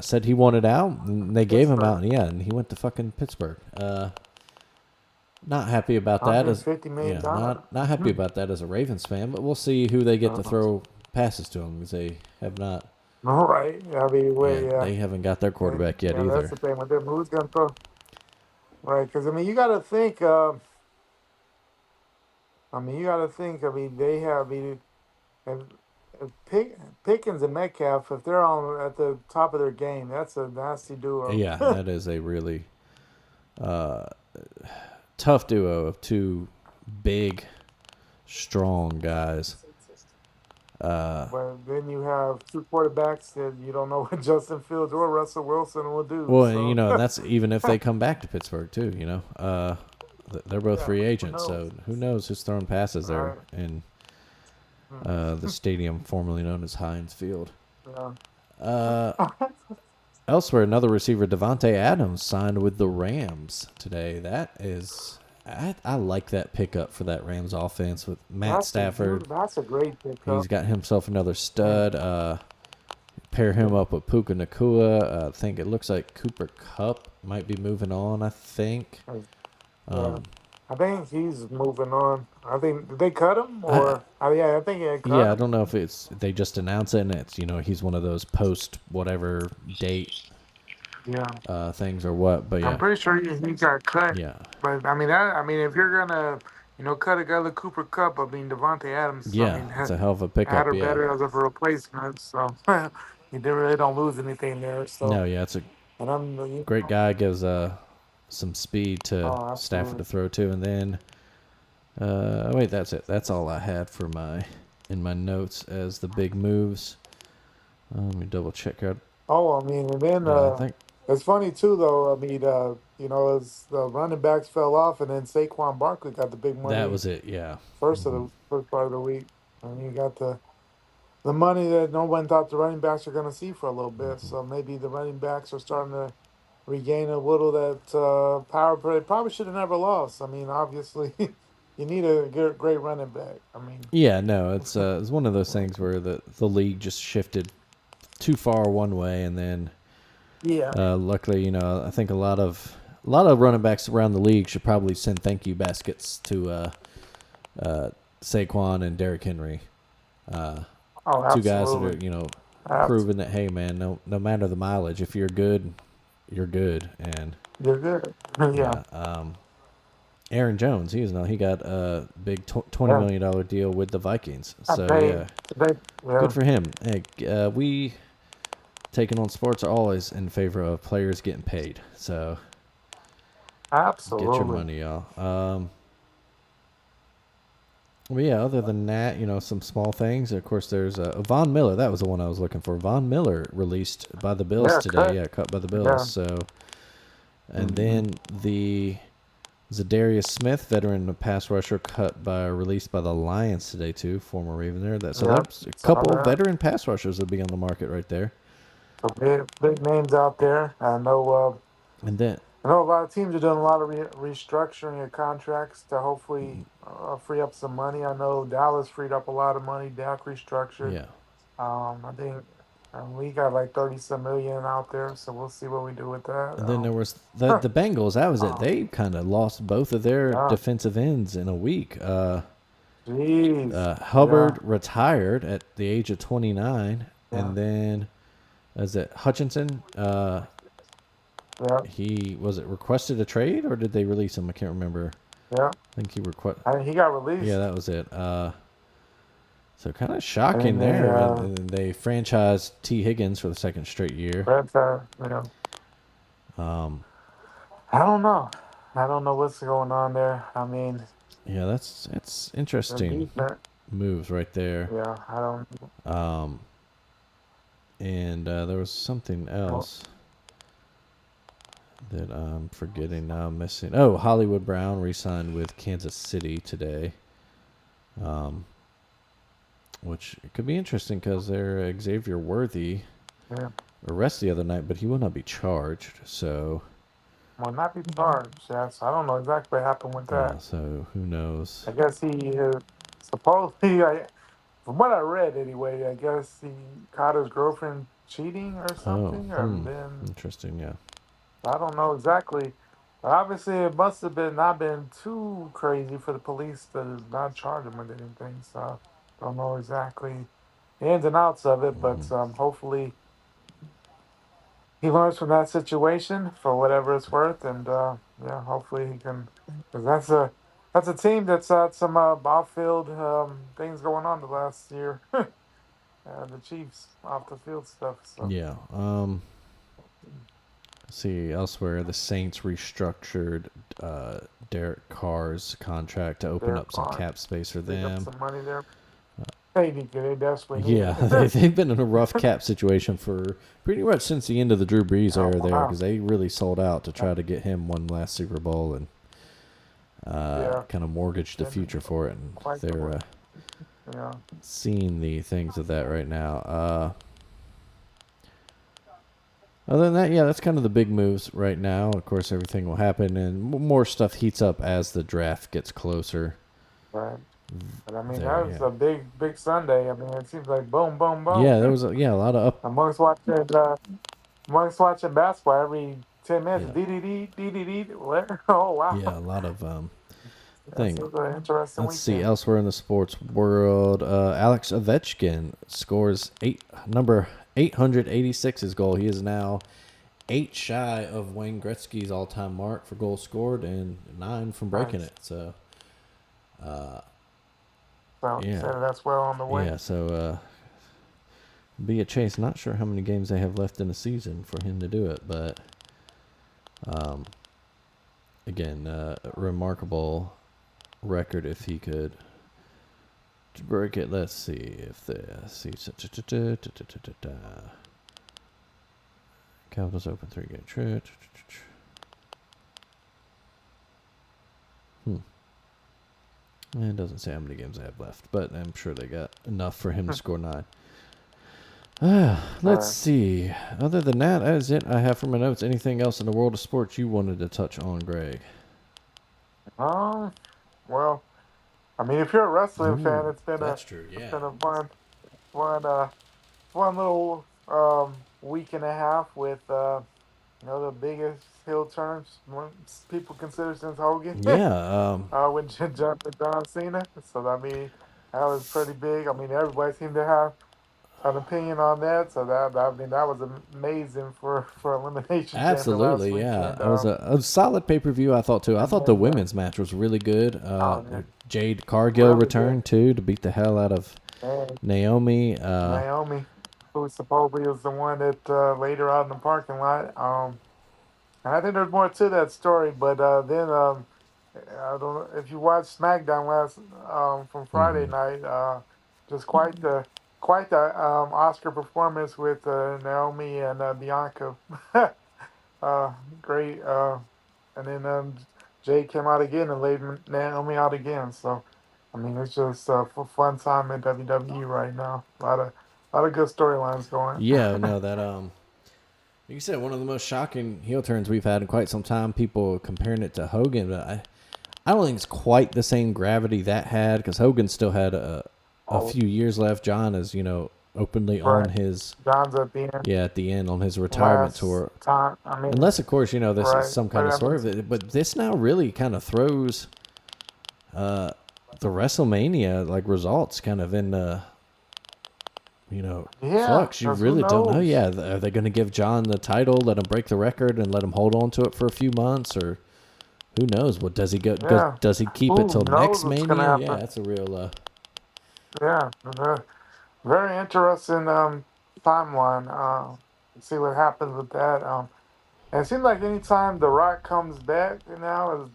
Speaker 2: said he wanted out, and they gave him out,
Speaker 3: Pittsburgh,
Speaker 2: and yeah, and he went to fucking Pittsburgh. Not happy about that as
Speaker 3: $150 million.
Speaker 2: not happy about that as a Ravens fan, but we'll see who they get to
Speaker 3: Uh,
Speaker 2: throw passes to them because they have not.
Speaker 3: all right. I mean,
Speaker 2: Yeah,
Speaker 3: yeah,
Speaker 2: they haven't got their quarterback yet
Speaker 3: yeah. That's
Speaker 2: either.
Speaker 3: the thing with them. Who's gonna throw? Right? Because I mean, you got to think. I mean, you got to think. I mean, they have. I mean, if, Pickens and Metcalf, if they're on at the top of their game, that's a nasty duo.
Speaker 2: Yeah, that is a really tough duo of two big, strong guys.
Speaker 3: But then you have two quarterbacks that you don't know what Justin Fields or Russell Wilson will do.
Speaker 2: Well,
Speaker 3: So,
Speaker 2: and that's even if they come back to Pittsburgh too. They're both
Speaker 3: yeah,
Speaker 2: free
Speaker 3: who
Speaker 2: agents,
Speaker 3: knows?
Speaker 2: so who knows who's throwing passes
Speaker 3: All
Speaker 2: there
Speaker 3: right.
Speaker 2: in
Speaker 3: Hmm.
Speaker 2: the stadium formerly known as Heinz Field.
Speaker 3: Yeah.
Speaker 2: Elsewhere, another receiver, Devontae Adams, signed with the Rams today. That is, I like that pickup for that Rams offense with Matt Stafford.
Speaker 3: That's a great
Speaker 2: He's
Speaker 3: pickup.
Speaker 2: got himself another
Speaker 3: Yeah.
Speaker 2: stud. Pair him up with Puka Nakua. I think it looks like Cooper Kupp might be moving on. I think.
Speaker 3: Yeah.
Speaker 2: Um,
Speaker 3: I think he's moving on. I think did they cut him
Speaker 2: I
Speaker 3: or? Oh yeah, I think they cut
Speaker 2: Yeah, I
Speaker 3: him.
Speaker 2: don't know if they just announce it and it's he's one of those post whatever date
Speaker 3: Yeah.
Speaker 2: things or what. But
Speaker 3: I'm
Speaker 2: yeah,
Speaker 3: pretty sure he got cut.
Speaker 2: yeah,
Speaker 3: But I mean if you're gonna cut a guy like Cooper Cup. I mean, Devontae Adams. I
Speaker 2: Yeah,
Speaker 3: mean,
Speaker 2: it's a hell of a
Speaker 3: had
Speaker 2: pickup.
Speaker 3: her
Speaker 2: Yeah.
Speaker 3: better as of a replacement. So you really don't lose anything there. So,
Speaker 2: No, yeah, it's a
Speaker 3: and
Speaker 2: great guy. Gives some speed to
Speaker 3: oh,
Speaker 2: Stafford to
Speaker 3: absolutely.
Speaker 2: throw to, and then wait, that's it. That's all I had for in my notes as the big moves. Let me double check out.
Speaker 3: Oh, I mean, and then
Speaker 2: Yeah, I think
Speaker 3: it's funny too, though. I mean, as the running backs fell off, and then Saquon Barkley got the big
Speaker 2: that
Speaker 3: money
Speaker 2: was it. Yeah.
Speaker 3: first part of the week, and you got the money that no one thought the running backs are going to see for a little bit. So maybe the running backs are starting to regain a little that power play. Probably should have never lost. I mean, obviously, you need a great running back. I mean,
Speaker 2: Yeah, no, it's one of those things where the league just shifted too far one way, and then
Speaker 3: yeah,
Speaker 2: luckily, I think a lot of running backs around the league should probably send thank you baskets to Saquon and Derrick Henry,
Speaker 3: oh,
Speaker 2: two guys that are
Speaker 3: absolutely,
Speaker 2: proven that, hey man, no matter the mileage, if you're good, you're good. And
Speaker 3: you're good. Yeah,
Speaker 2: yeah, Aaron Jones, he got a big $20
Speaker 3: yeah.
Speaker 2: million deal with the Vikings.
Speaker 3: I
Speaker 2: So
Speaker 3: paid
Speaker 2: yeah,
Speaker 3: today.
Speaker 2: good
Speaker 3: Yeah,
Speaker 2: for him. Hey, we taking on sports are always in favor of players getting paid. So get your
Speaker 3: absolutely.
Speaker 2: money, y'all. Well, yeah, other than that, some small things. Of course, there's Von Miller. That was the one I was looking for. Von Miller released by the Bills
Speaker 3: Yeah,
Speaker 2: today.
Speaker 3: cut.
Speaker 2: Yeah, cut by the Bills.
Speaker 3: Yeah.
Speaker 2: So, and
Speaker 3: Hmm.
Speaker 2: then the Zadarius Smith, veteran pass rusher, released by the Lions today too. Former Raven there. So
Speaker 3: Yep.
Speaker 2: that's a
Speaker 3: Saw
Speaker 2: couple
Speaker 3: that.
Speaker 2: veteran pass rushers will be on the market right there.
Speaker 3: So big names out there. I know.
Speaker 2: And then,
Speaker 3: I know a lot of teams are doing a lot of restructuring of contracts to hopefully free up some money. I know Dallas freed up a lot of money. Dak restructured.
Speaker 2: yeah,
Speaker 3: I think we got like 30 some million out there, so we'll see what we do with that.
Speaker 2: and then there was the Bengals. That was it.
Speaker 3: Um,
Speaker 2: They kind of lost both of their
Speaker 3: yeah,
Speaker 2: defensive ends in a week.
Speaker 3: jeez, yeah,
Speaker 2: Hubbard retired at the age of 29,
Speaker 3: yeah,
Speaker 2: and then is it Hutchinson?
Speaker 3: yeah,
Speaker 2: He was it requested a trade or did they release him? I can't remember.
Speaker 3: yeah.
Speaker 2: I think he request.
Speaker 3: And he got
Speaker 2: Yeah,
Speaker 3: released,
Speaker 2: that was it. So kind of
Speaker 3: and then
Speaker 2: shocking
Speaker 3: they
Speaker 2: there, and then they franchised T. Higgins for the second straight year.
Speaker 3: Red you know,
Speaker 2: Um,
Speaker 3: I don't know. I don't know what's going on there. I mean,
Speaker 2: yeah, that's
Speaker 3: the
Speaker 2: interesting
Speaker 3: defense.
Speaker 2: moves right there.
Speaker 3: Yeah, I don't.
Speaker 2: Um, and there was something
Speaker 3: know.
Speaker 2: else that I'm forgetting now. I'm missing. Oh, Hollywood Brown re-signed with Kansas City today, um, which could be interesting because they're Xavier Worthy
Speaker 3: Yeah,
Speaker 2: arrested the other night, but he will not be charged. So
Speaker 3: well, not be charged. Yes, I don't know exactly what happened with
Speaker 2: yeah,
Speaker 3: that.
Speaker 2: so who knows?
Speaker 3: I guess he supposedly, from what I read anyway, I guess he caught his girlfriend cheating or
Speaker 2: Oh,
Speaker 3: something, and then
Speaker 2: interesting. Yeah,
Speaker 3: I don't know exactly. But obviously, it must have been not been too crazy for the police to not charge him with anything. So I don't know exactly the ins and outs of it, but hopefully he learns from that situation for whatever it's worth, and yeah, hopefully he can. Because that's a team that's had some off-field things going on the last year. The Chiefs off the field stuff. So
Speaker 2: yeah. See elsewhere, the Saints restructured Derek Carr's contract to open
Speaker 3: Derek
Speaker 2: up some
Speaker 3: Carr
Speaker 2: cap space for
Speaker 3: pick up
Speaker 2: them.
Speaker 3: some money there. They desperately need
Speaker 2: Yeah,
Speaker 3: it.
Speaker 2: they've been in a rough cap situation for pretty much since the end of the Drew Brees
Speaker 3: Oh
Speaker 2: era there,
Speaker 3: wow.
Speaker 2: because they really sold out to try to get him one last Super Bowl and
Speaker 3: Yeah,
Speaker 2: kind of mortgaged the
Speaker 3: been
Speaker 2: future for it. And
Speaker 3: quite the
Speaker 2: they're
Speaker 3: way. Yeah,
Speaker 2: seeing the things of that right now. Other than that, yeah, that's kind of the big moves right now. Of course, everything will happen, and more stuff heats up as the draft gets closer.
Speaker 3: right. But I mean,
Speaker 2: There,
Speaker 3: that was
Speaker 2: yeah,
Speaker 3: a big Sunday. I mean, it seems like boom, boom, boom.
Speaker 2: yeah. There was a lot of up.
Speaker 3: Amongst watching basketball every 10 minutes,
Speaker 2: Yeah,
Speaker 3: D. Where? Oh wow,
Speaker 2: yeah, a lot of
Speaker 3: that's
Speaker 2: thing.
Speaker 3: an interesting
Speaker 2: Let's see.
Speaker 3: weekend.
Speaker 2: Elsewhere in the sports world, Alex Ovechkin scores number 886 his goal. He is now 8 shy of Wayne Gretzky's all-time mark for goals scored and 9 from breaking
Speaker 3: Nice.
Speaker 2: it. So
Speaker 3: So
Speaker 2: Yeah.
Speaker 3: so that's well on the way.
Speaker 2: Yeah, so be a chase. Not sure how many games they have left in the season for him to do it, but again, remarkable record if he could break it. Let's see if the Capitals open 3-game trip. It doesn't say how many games they have left, but I'm sure they got enough for him to score 9. Let's see. Other than that is it I have for my notes. Anything else in the world of sports you wanted to touch on, Greg?
Speaker 3: Well, I mean, if you're a wrestling fan,
Speaker 2: Ooh, that's true.
Speaker 3: it's
Speaker 2: Yeah.
Speaker 3: been a fun, fun little week and a half with the biggest heel turns people consider since Hogan.
Speaker 2: Yeah.
Speaker 3: When John Cena. So I mean, that was pretty big. I mean, everybody seemed to have an opinion on that. So I mean, that was amazing for Elimination Chamber last
Speaker 2: Absolutely, yeah.
Speaker 3: weekend.
Speaker 2: It was a solid pay-per-view, I thought, too. I
Speaker 3: And
Speaker 2: thought the
Speaker 3: then
Speaker 2: women's match was really good.
Speaker 3: yeah,
Speaker 2: Jade Cargill
Speaker 3: really good.
Speaker 2: returned, too, to beat the hell out of
Speaker 3: And
Speaker 2: Naomi.
Speaker 3: Naomi, who supposedly was the one that laid her out in the parking lot. And I think there's more to that story, but then I don't know if you watched SmackDown last from Friday night. Just quite the Oscar performance with Naomi and Bianca. Great. And then Jade came out again and laid Naomi out again. So I mean, it's just for fun time in WWE right now. A lot of good storylines going.
Speaker 2: Yeah, no, that like you said, one of the most shocking heel turns we've had in quite some time. People comparing it to Hogan, but I don't think it's quite the same gravity that had because Hogan still had a
Speaker 3: Oh,
Speaker 2: few years left. John is, openly on
Speaker 3: right.
Speaker 2: his
Speaker 3: John's at the end.
Speaker 2: at the end on his retirement
Speaker 3: Last
Speaker 2: tour.
Speaker 3: time, I mean,
Speaker 2: Unless, of course, this is
Speaker 3: right.
Speaker 2: some kind
Speaker 3: But
Speaker 2: of
Speaker 3: I mean,
Speaker 2: swerve. But this now really kind of throws the WrestleMania results kind of in
Speaker 3: yeah,
Speaker 2: flux. You
Speaker 3: because who
Speaker 2: really don't know.
Speaker 3: knows?
Speaker 2: Yeah, are they going to give John the title, let him break the record, and let him hold on to it for a few months, or who knows? What does he go?
Speaker 3: Yeah,
Speaker 2: Does he keep it
Speaker 3: who
Speaker 2: till
Speaker 3: knows
Speaker 2: next
Speaker 3: what's gonna
Speaker 2: Mania? Yeah,
Speaker 3: happen?
Speaker 2: that's a real.
Speaker 3: Yeah, very interesting timeline. See what happens with that. And it seems like anytime The Rock comes back now,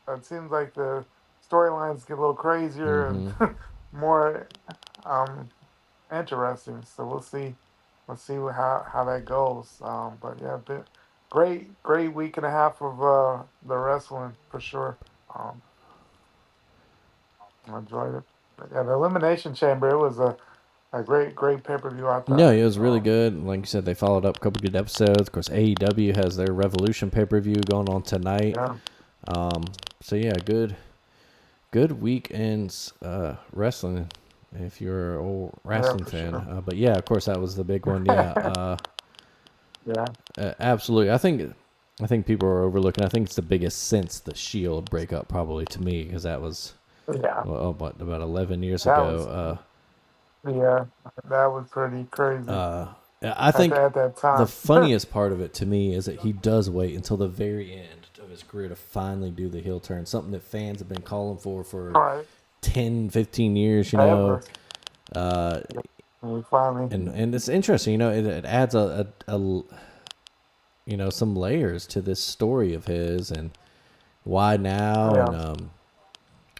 Speaker 3: it seems like the storylines get a little crazier and more um interesting. So we'll see how that goes. But yeah, great week and a half of the wrestling for sure. Um, I enjoyed it. But yeah, the Elimination Chamber. It was a great pay per view. I
Speaker 2: No,
Speaker 3: thought.
Speaker 2: it was really good. Like you said, they followed up a couple good episodes. Of course, AEW has their Revolution pay per view going on tonight.
Speaker 3: Yeah,
Speaker 2: So yeah, good weekends wrestling if you're an old
Speaker 3: yeah,
Speaker 2: wrestling
Speaker 3: for
Speaker 2: fan.
Speaker 3: sure.
Speaker 2: But yeah, of course that was the big one. Yeah,
Speaker 3: Yeah,
Speaker 2: absolutely. I think people are overlooking. I think it's the biggest since the Shield breakup, probably to me, because that was
Speaker 3: yeah.
Speaker 2: about 11 years
Speaker 3: That was
Speaker 2: ago.
Speaker 3: yeah, that was pretty crazy
Speaker 2: I
Speaker 3: at
Speaker 2: think
Speaker 3: that
Speaker 2: the
Speaker 3: time.
Speaker 2: funniest part of it to me is that he does wait until the very end of his career to finally do the heel turn, something that fans have been calling for
Speaker 3: Right,
Speaker 2: 10, 15 years,
Speaker 3: ever.
Speaker 2: Uh,
Speaker 3: And we finally.
Speaker 2: and it's interesting, it adds some layers to this story of his and why now.
Speaker 3: Yeah.
Speaker 2: And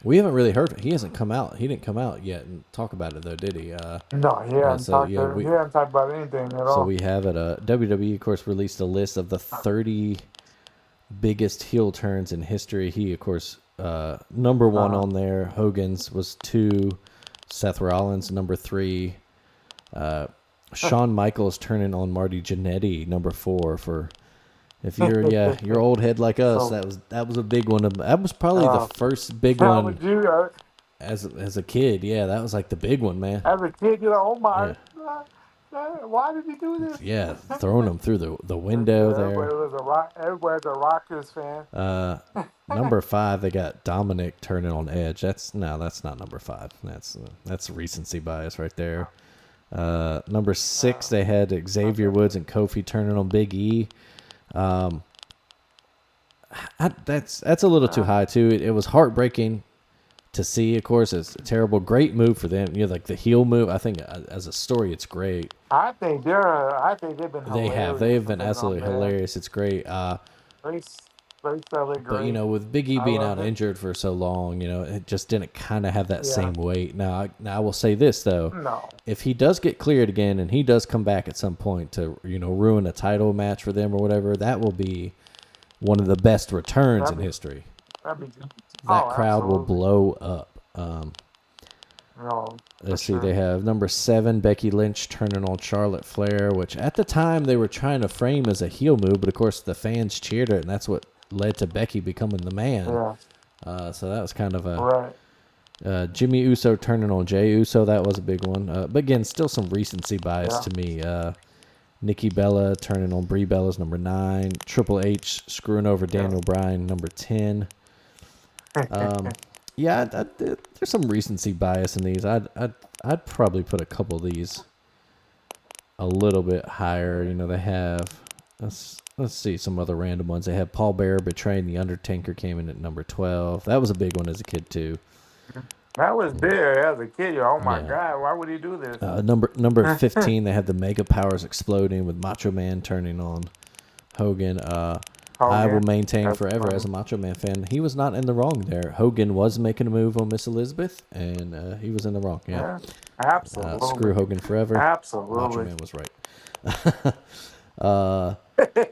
Speaker 2: we haven't really heard. He hasn't come out. He didn't come out yet and talk about it though, did he?
Speaker 3: No,
Speaker 2: So yeah,
Speaker 3: he hadn't talked about anything at
Speaker 2: so
Speaker 3: all.
Speaker 2: we have it. WWE, of course, released a list of the 30 biggest heel turns in history. He, of course, number one on there. Hogan's was 2. Seth Rollins, number 3. Shawn Michaels turning on Marty Jannetty, number 4. For if you're old head like us,
Speaker 3: So,
Speaker 2: that was a big one. That was probably the first big
Speaker 3: how
Speaker 2: one
Speaker 3: would you,
Speaker 2: as a kid. Yeah, that was like the big one, man.
Speaker 3: as a kid, you're like, oh my,
Speaker 2: Yeah,
Speaker 3: why did he do this?
Speaker 2: yeah, throwing them through the window there.
Speaker 3: Everybody's a Rockers fan.
Speaker 2: Number 5, they got Dominic turning on Edge. That's not number 5. That's recency bias right there. Number 6, they had Xavier Woods and Kofi turning on Big E. That's a little too high too. It was heartbreaking to see. Of course, it's a terrible, great move for them. You know, like the heel move. I think as a story, it's great.
Speaker 3: I think they've been hilarious.
Speaker 2: They've been
Speaker 3: When they've gone
Speaker 2: absolutely
Speaker 3: bad.
Speaker 2: hilarious. It's great.
Speaker 3: They they sell it
Speaker 2: But you
Speaker 3: great.
Speaker 2: know, with Big E
Speaker 3: I
Speaker 2: being
Speaker 3: love
Speaker 2: out
Speaker 3: it.
Speaker 2: injured for so long, you know, it just didn't kind of have that
Speaker 3: Yeah.
Speaker 2: same weight. Now I will say this though,
Speaker 3: No.
Speaker 2: if he does get cleared again and he does come back at some point to ruin a title match for them or whatever, that will be one of the best returns in
Speaker 3: That'd be
Speaker 2: history.
Speaker 3: that'd be good.
Speaker 2: That
Speaker 3: Oh,
Speaker 2: crowd will
Speaker 3: absolutely.
Speaker 2: blow up.
Speaker 3: No, for
Speaker 2: Let's see,
Speaker 3: sure.
Speaker 2: they have number 7, Becky Lynch turning on Charlotte Flair, which at the time they were trying to frame as a heel move, but of course the fans cheered it, and that's what led to Becky becoming the man.
Speaker 3: Yeah.
Speaker 2: So that was kind of a
Speaker 3: Right.
Speaker 2: Jimmy Uso turning on Jey Uso. That was a big one. But again, still some recency bias
Speaker 3: Yeah.
Speaker 2: to me. Nikki Bella turning on Brie Bella's number 9. Triple H screwing over Daniel Bryan, number 10. Yeah, there's some recency bias in these. I'd probably put a couple of these a little bit higher. You know, they have let's see some other random ones. They have Paul Bearer betraying the Undertaker came in at number 12. That was a big one as a kid too.
Speaker 3: That was big as a kid. Oh my
Speaker 2: Yeah.
Speaker 3: God, why would he do this?
Speaker 2: Number 15, they had the Mega Powers exploding with Macho Man turning on Hogan. I will maintain
Speaker 3: That's
Speaker 2: forever
Speaker 3: funny.
Speaker 2: as a Macho Man fan, he was not in the wrong there. Hogan was making a move on Miss Elizabeth, and he was in the wrong. Yeah.
Speaker 3: Yeah, absolutely.
Speaker 2: Screw Hogan forever.
Speaker 3: Absolutely.
Speaker 2: Macho Man was right.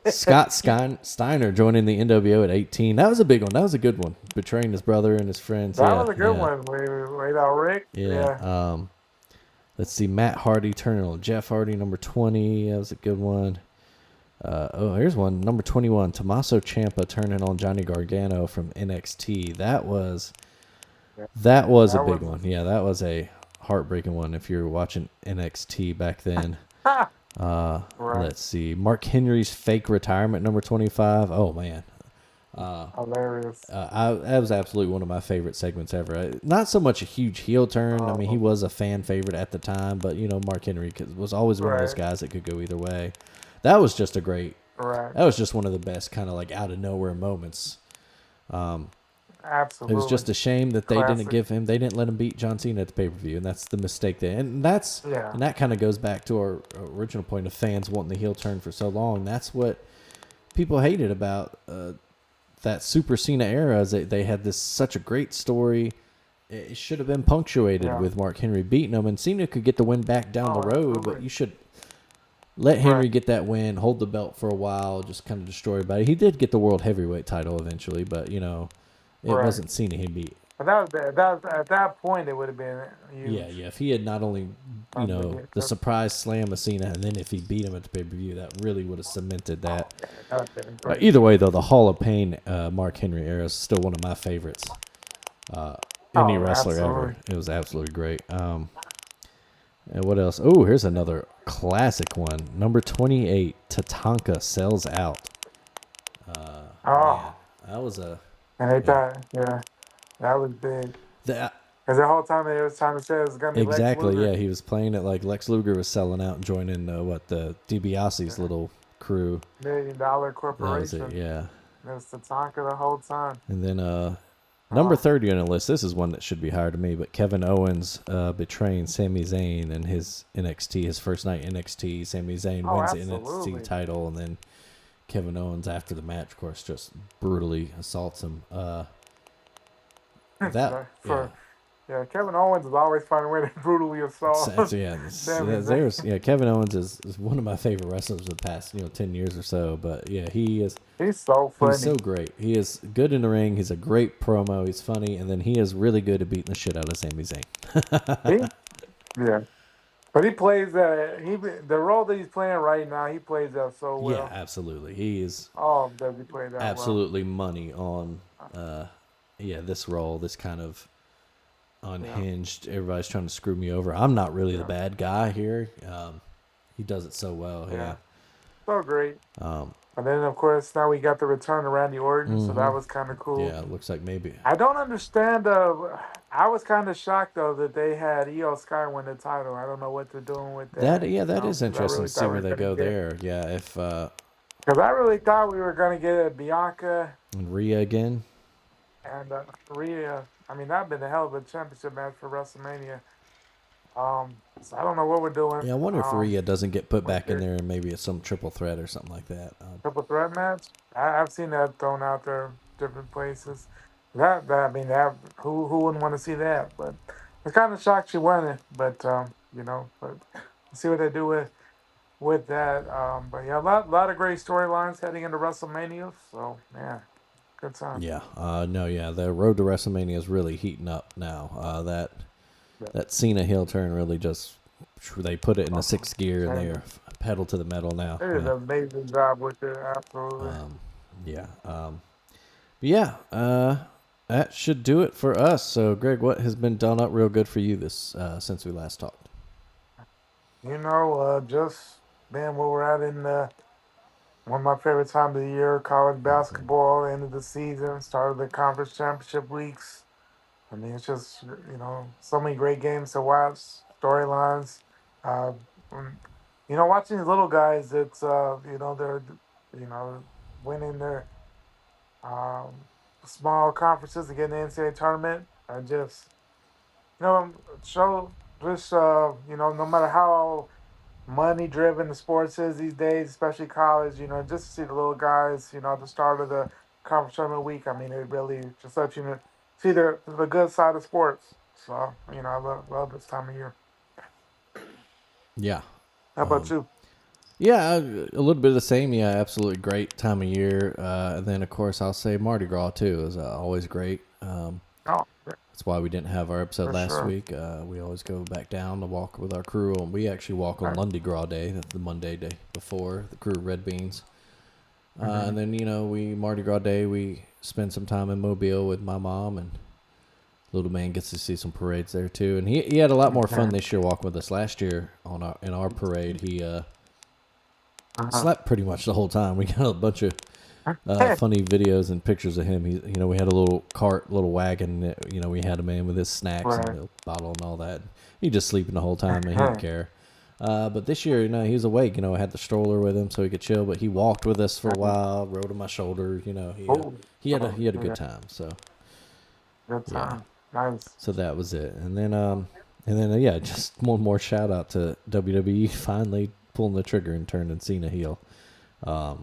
Speaker 2: Scott Steiner joining the NWO at 18. That was a big one. That was a good one. Betraying his brother and his friends.
Speaker 3: That
Speaker 2: Yeah,
Speaker 3: was a good
Speaker 2: yeah.
Speaker 3: one. Wait out, Rick.
Speaker 2: Yeah. Let's see. Matt Hardy turning on Jeff Hardy, number 20. That was a good one. Here's one. Number 21. Tommaso Ciampa turning on Johnny Gargano from NXT. That was a big one. Yeah, that was a heartbreaking one if you're watching NXT back then.
Speaker 3: Right.
Speaker 2: Let's see. Mark Henry's fake retirement, number 25. Oh, man.
Speaker 3: Hilarious.
Speaker 2: That was absolutely one of my favorite segments ever. Not so much a huge heel turn. I mean, he was a fan favorite at the time, but, Mark Henry was always one of those guys that could go either way. That was just that was just one of the best kind of like out of nowhere moments.
Speaker 3: Absolutely.
Speaker 2: It was just a shame that they didn't let him beat John Cena at the pay-per-view, and that's the mistake there. And that kind of goes back to our original point of fans wanting the heel turn for so long. That's what people hated about that Super Cena era, is that they had such a great story. It should have been punctuated with Mark Henry beating him, and Cena could get the win back down the road, but you should let Henry get that win, hold the belt for a while, just kind of destroy everybody. He did get the World Heavyweight title eventually, but, it wasn't Cena he beat.
Speaker 3: But at that point, it would have been huge.
Speaker 2: Yeah. If he had not only, the surprise slam of Cena, and then if he beat him at the pay-per-view, that really would have cemented that. Either way, though, the Hall of Pain Mark Henry era is still one of my favorites. Any wrestler ever. It was absolutely great. And what else? Oh, here's another classic one. Number 28, Tatanka sells out. Man, that was a...
Speaker 3: And they thought, that was big. Because the whole time it was trying to say it was going to be
Speaker 2: exactly,
Speaker 3: Lex Luger.
Speaker 2: yeah. He was playing it like Lex Luger was selling out and joining the DiBiase's little crew.
Speaker 3: $1 million corporation.
Speaker 2: That was it, yeah.
Speaker 3: It was Tatanka the whole time.
Speaker 2: And then number 30 on the list, this is one that should be higher to me, but Kevin Owens betraying Sami Zayn in his NXT, his first night NXT. Sami Zayn wins the NXT title, and then Kevin Owens, after the match, of course, just brutally assaults him.
Speaker 3: Kevin Owens is always finding a way to brutally assault.
Speaker 2: Kevin Owens is one of my favorite wrestlers of the past 10 years or so. But yeah, he's
Speaker 3: so funny.
Speaker 2: He's so great. He is good in the ring. He's a great promo. He's funny, and then he is really good at beating the shit out of Sami Zayn.
Speaker 3: But he plays the role that he's playing right now. He plays that so well.
Speaker 2: Yeah, absolutely. He is.
Speaker 3: Oh, does he play that
Speaker 2: absolutely money on. This role, this kind of unhinged. Everybody's trying to screw me over. I'm not really the bad guy here. He does it so well. Yeah.
Speaker 3: So great. And then, of course, now we got the return of Randy Orton, so that was kind of cool.
Speaker 2: Yeah, it looks like maybe.
Speaker 3: I don't understand. I was kind of shocked, though, that they had Io Sky win the title. I don't know what they're doing with that.
Speaker 2: That is interesting to see where they go there. Yeah, if...
Speaker 3: Because I really thought we were going to get Bianca.
Speaker 2: And Rhea again.
Speaker 3: And Rhea. I mean, that'd been a hell of a championship match for WrestleMania. So I don't know what we're doing.
Speaker 2: Yeah, I wonder if Rhea doesn't get put
Speaker 3: With
Speaker 2: back in
Speaker 3: the
Speaker 2: there and maybe it's some triple threat or something like that.
Speaker 3: triple threat match. I've seen that thrown out there different places. I mean, who wouldn't want to see that? But it's kind of shocked she won it. But but we'll see what they do with that. But yeah, a lot of great storylines heading into WrestleMania. So man, good time.
Speaker 2: Yeah, the road to WrestleMania is really heating up now. That Cena heel turn really just they put it in the sixth gear and they
Speaker 3: And
Speaker 2: are pedal to the metal now.
Speaker 3: they did an amazing job with it. Absolutely.
Speaker 2: Yeah. That should do it for us. So, Greg, what has been done up real good for you this since we last talked?
Speaker 3: Just man, where we're at in one of my favorite times of the year, college basketball, end of the season, start of the conference championship weeks. I mean, it's just, so many great games to watch, storylines. Uh, mm, watching these little guys, they're, winning their um, small conferences to get in the NCAA tournament. And just, show just, no matter how money driven the sports is these days, especially college, just to see the little guys, at the start of the conference tournament week. I mean, it really just lets you know, see the good side of sports. So, I love this time of year.
Speaker 2: Yeah.
Speaker 3: How about you?
Speaker 2: Yeah, a little bit of the same. Yeah, absolutely great time of year. And then, of course, I'll say Mardi Gras, too, is always great.
Speaker 3: Oh,
Speaker 2: That's why we didn't have our episode
Speaker 3: for
Speaker 2: last
Speaker 3: sure.
Speaker 2: week. We always go back down to walk with our crew. And we actually walk on
Speaker 3: Right.
Speaker 2: Lundy Gras Day. That's the Monday day before the crew Red Beans. And then, we Mardi Gras Day, we spend some time in Mobile with my mom, and little man gets to see some parades there too. And he had a lot more fun this year walking with us. Last year in our parade, he slept pretty much the whole time. We got a bunch of funny videos and pictures of him. We had a little cart, little wagon that, we had him in with his snacks and
Speaker 3: Right.
Speaker 2: milk bottle and all that. He just sleeping the whole time and he didn't care. But this year, he was awake. I had the stroller with him so he could chill. But he walked with us for a while, rode on my shoulder. He had a good time. So
Speaker 3: Good
Speaker 2: yeah,
Speaker 3: time. Nice.
Speaker 2: so that was it. And then just one more shout out to WWE finally pulling the trigger and turning Cena heel.
Speaker 3: Oh,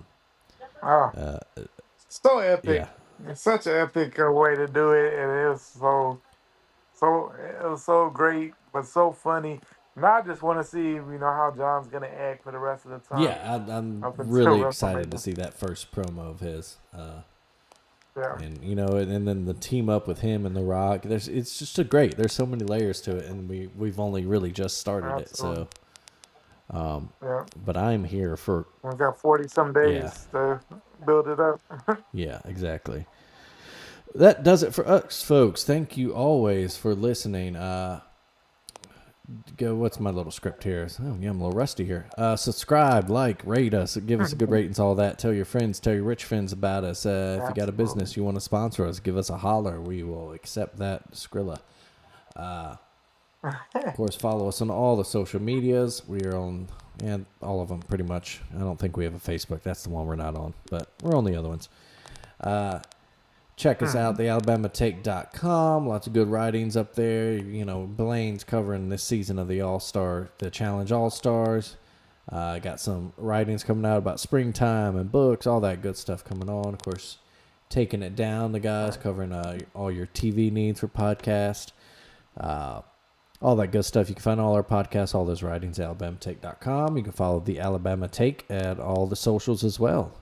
Speaker 3: so epic.
Speaker 2: Yeah,
Speaker 3: It's such an epic way to do it, and it was it was so great, but so funny. Now I just want to see, how John's gonna act for the rest of the time
Speaker 2: yeah, I'm
Speaker 3: up until
Speaker 2: really excited to
Speaker 3: WrestleMania.
Speaker 2: see that first promo of his.
Speaker 3: Yeah,
Speaker 2: And then the team up with him and The Rock. It's just there's so many layers to it, and we've only really just started it.
Speaker 3: absolutely.
Speaker 2: So,
Speaker 3: Yeah,
Speaker 2: but I'm here for
Speaker 3: we've got 40 some
Speaker 2: yeah,
Speaker 3: days to build it up.
Speaker 2: yeah, exactly. That does it for us, folks. Thank you always for listening. What's my little script here? Oh, yeah, I'm a little rusty here. Subscribe, like, rate us, give us a good ratings, all that. Tell your friends, tell your rich friends about us. If you got a
Speaker 3: Absolutely.
Speaker 2: business you want to sponsor us, give us a holler. We will accept that Skrilla. Of course, follow us on all the social medias. We are on, all of them pretty much. I don't think we have a Facebook. That's the one we're not on, but we're on the other ones. Check us out, thealabamatake.com. Lots of good writings up there. Blaine's covering this season of the Challenge All-Stars. Got some writings coming out about springtime and books, all that good stuff coming on. Of course, Taking It Down, the guys covering all your TV needs for podcast. All that good stuff. You can find all our podcasts, all those writings at alabamatake.com. You can follow the Alabama Take at all the socials as well.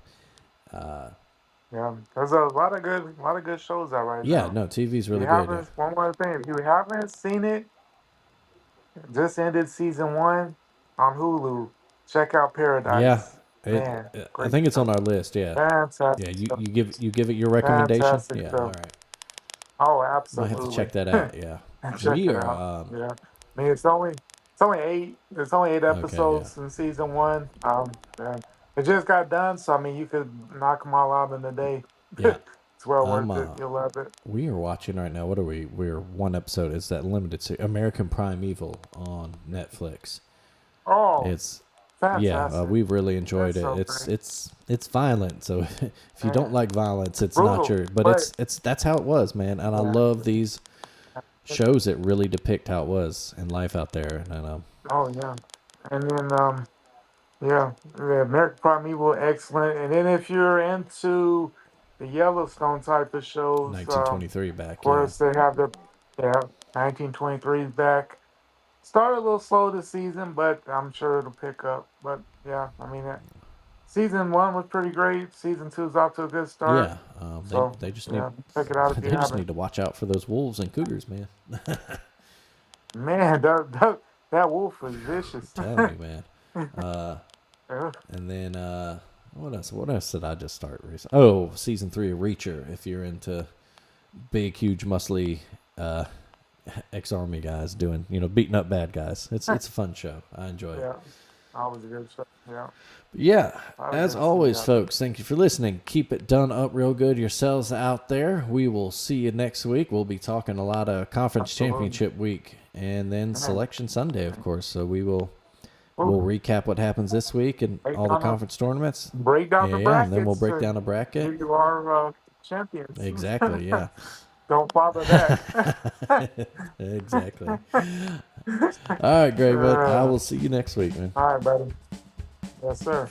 Speaker 3: Yeah, there's a lot of good shows out right
Speaker 2: Yeah,
Speaker 3: now.
Speaker 2: no, TV's
Speaker 3: If
Speaker 2: really
Speaker 3: you
Speaker 2: good. Yeah.
Speaker 3: haven't, one more thing, if you haven't seen it, just ended season 1 on Hulu. Check out
Speaker 2: Yeah,
Speaker 3: Paradise. Man,
Speaker 2: I
Speaker 3: great
Speaker 2: think it's on
Speaker 3: show.
Speaker 2: our list. Yeah, yeah.
Speaker 3: Fantastic
Speaker 2: You
Speaker 3: show.
Speaker 2: you give it your recommendation.
Speaker 3: Fantastic
Speaker 2: Yeah, all
Speaker 3: show.
Speaker 2: right.
Speaker 3: Oh,
Speaker 2: Might have to
Speaker 3: absolutely.
Speaker 2: check that out. Yeah,
Speaker 3: Check
Speaker 2: we
Speaker 3: it
Speaker 2: are.
Speaker 3: out. Yeah. I mean, it's only 8. There's only 8
Speaker 2: Okay. Yeah,
Speaker 3: episodes in season 1. Yeah. It just got done, so I mean, you could knock them all out in a day.
Speaker 2: yeah.
Speaker 3: It's well
Speaker 2: I'm.
Speaker 3: worth it. You'll love it.
Speaker 2: We are watching right now. What are we? We're one episode. It's that limited series, American Primeval on Netflix.
Speaker 3: Oh,
Speaker 2: It's
Speaker 3: fantastic.
Speaker 2: we've really enjoyed
Speaker 3: That's
Speaker 2: it.
Speaker 3: so
Speaker 2: It's
Speaker 3: great.
Speaker 2: it's violent, so if you don't
Speaker 3: Man,
Speaker 2: like violence, it's not
Speaker 3: brutal,
Speaker 2: your. But
Speaker 3: but
Speaker 2: it's that's how it was, man. And I love
Speaker 3: yeah,
Speaker 2: these shows that really depict how it was in life out there. And
Speaker 3: Oh yeah, and then yeah, the American Primeval, excellent. And then if you're into the Yellowstone type of shows,
Speaker 2: 1923
Speaker 3: of
Speaker 2: back, yeah.
Speaker 3: course they have the yeah 1923 back. Started a little slow this season, but I'm sure it'll pick up. But yeah, I mean, season one was pretty great. Season two's off to a good start.
Speaker 2: Yeah,
Speaker 3: So
Speaker 2: they just need
Speaker 3: yeah, check it out if you
Speaker 2: they just
Speaker 3: haven't.
Speaker 2: need to watch out for those wolves and cougars, man.
Speaker 3: Man, that wolf was vicious.
Speaker 2: Telling you, man.
Speaker 3: Yeah.
Speaker 2: And then what else? What else did I just start recently? Oh, season 3 of Reacher. If you're into big, huge, muscly ex-army guys doing, beating up bad guys, it's a fun show. I enjoy it.
Speaker 3: Yeah, always a good show. Yeah,
Speaker 2: Yeah,
Speaker 3: I was
Speaker 2: as
Speaker 3: gonna see
Speaker 2: always,
Speaker 3: that.
Speaker 2: folks, thank you for listening. Keep it done up real good yourselves out there. We will see you next week. We'll be talking a lot of conference
Speaker 3: Absolutely.
Speaker 2: championship week and then selection Sunday, of course. So we'll
Speaker 3: Ooh,
Speaker 2: recap what happens this week and
Speaker 3: break
Speaker 2: all the
Speaker 3: down the
Speaker 2: conference tournaments.
Speaker 3: break down the
Speaker 2: Yeah, and then we'll
Speaker 3: brackets.
Speaker 2: break down a bracket.
Speaker 3: Here you are, champions.
Speaker 2: Exactly, yeah.
Speaker 3: Don't bother that.
Speaker 2: Exactly. All right, Greg, but I
Speaker 3: Uh,
Speaker 2: will see you next week, man.
Speaker 3: all right, buddy. Yes, sir.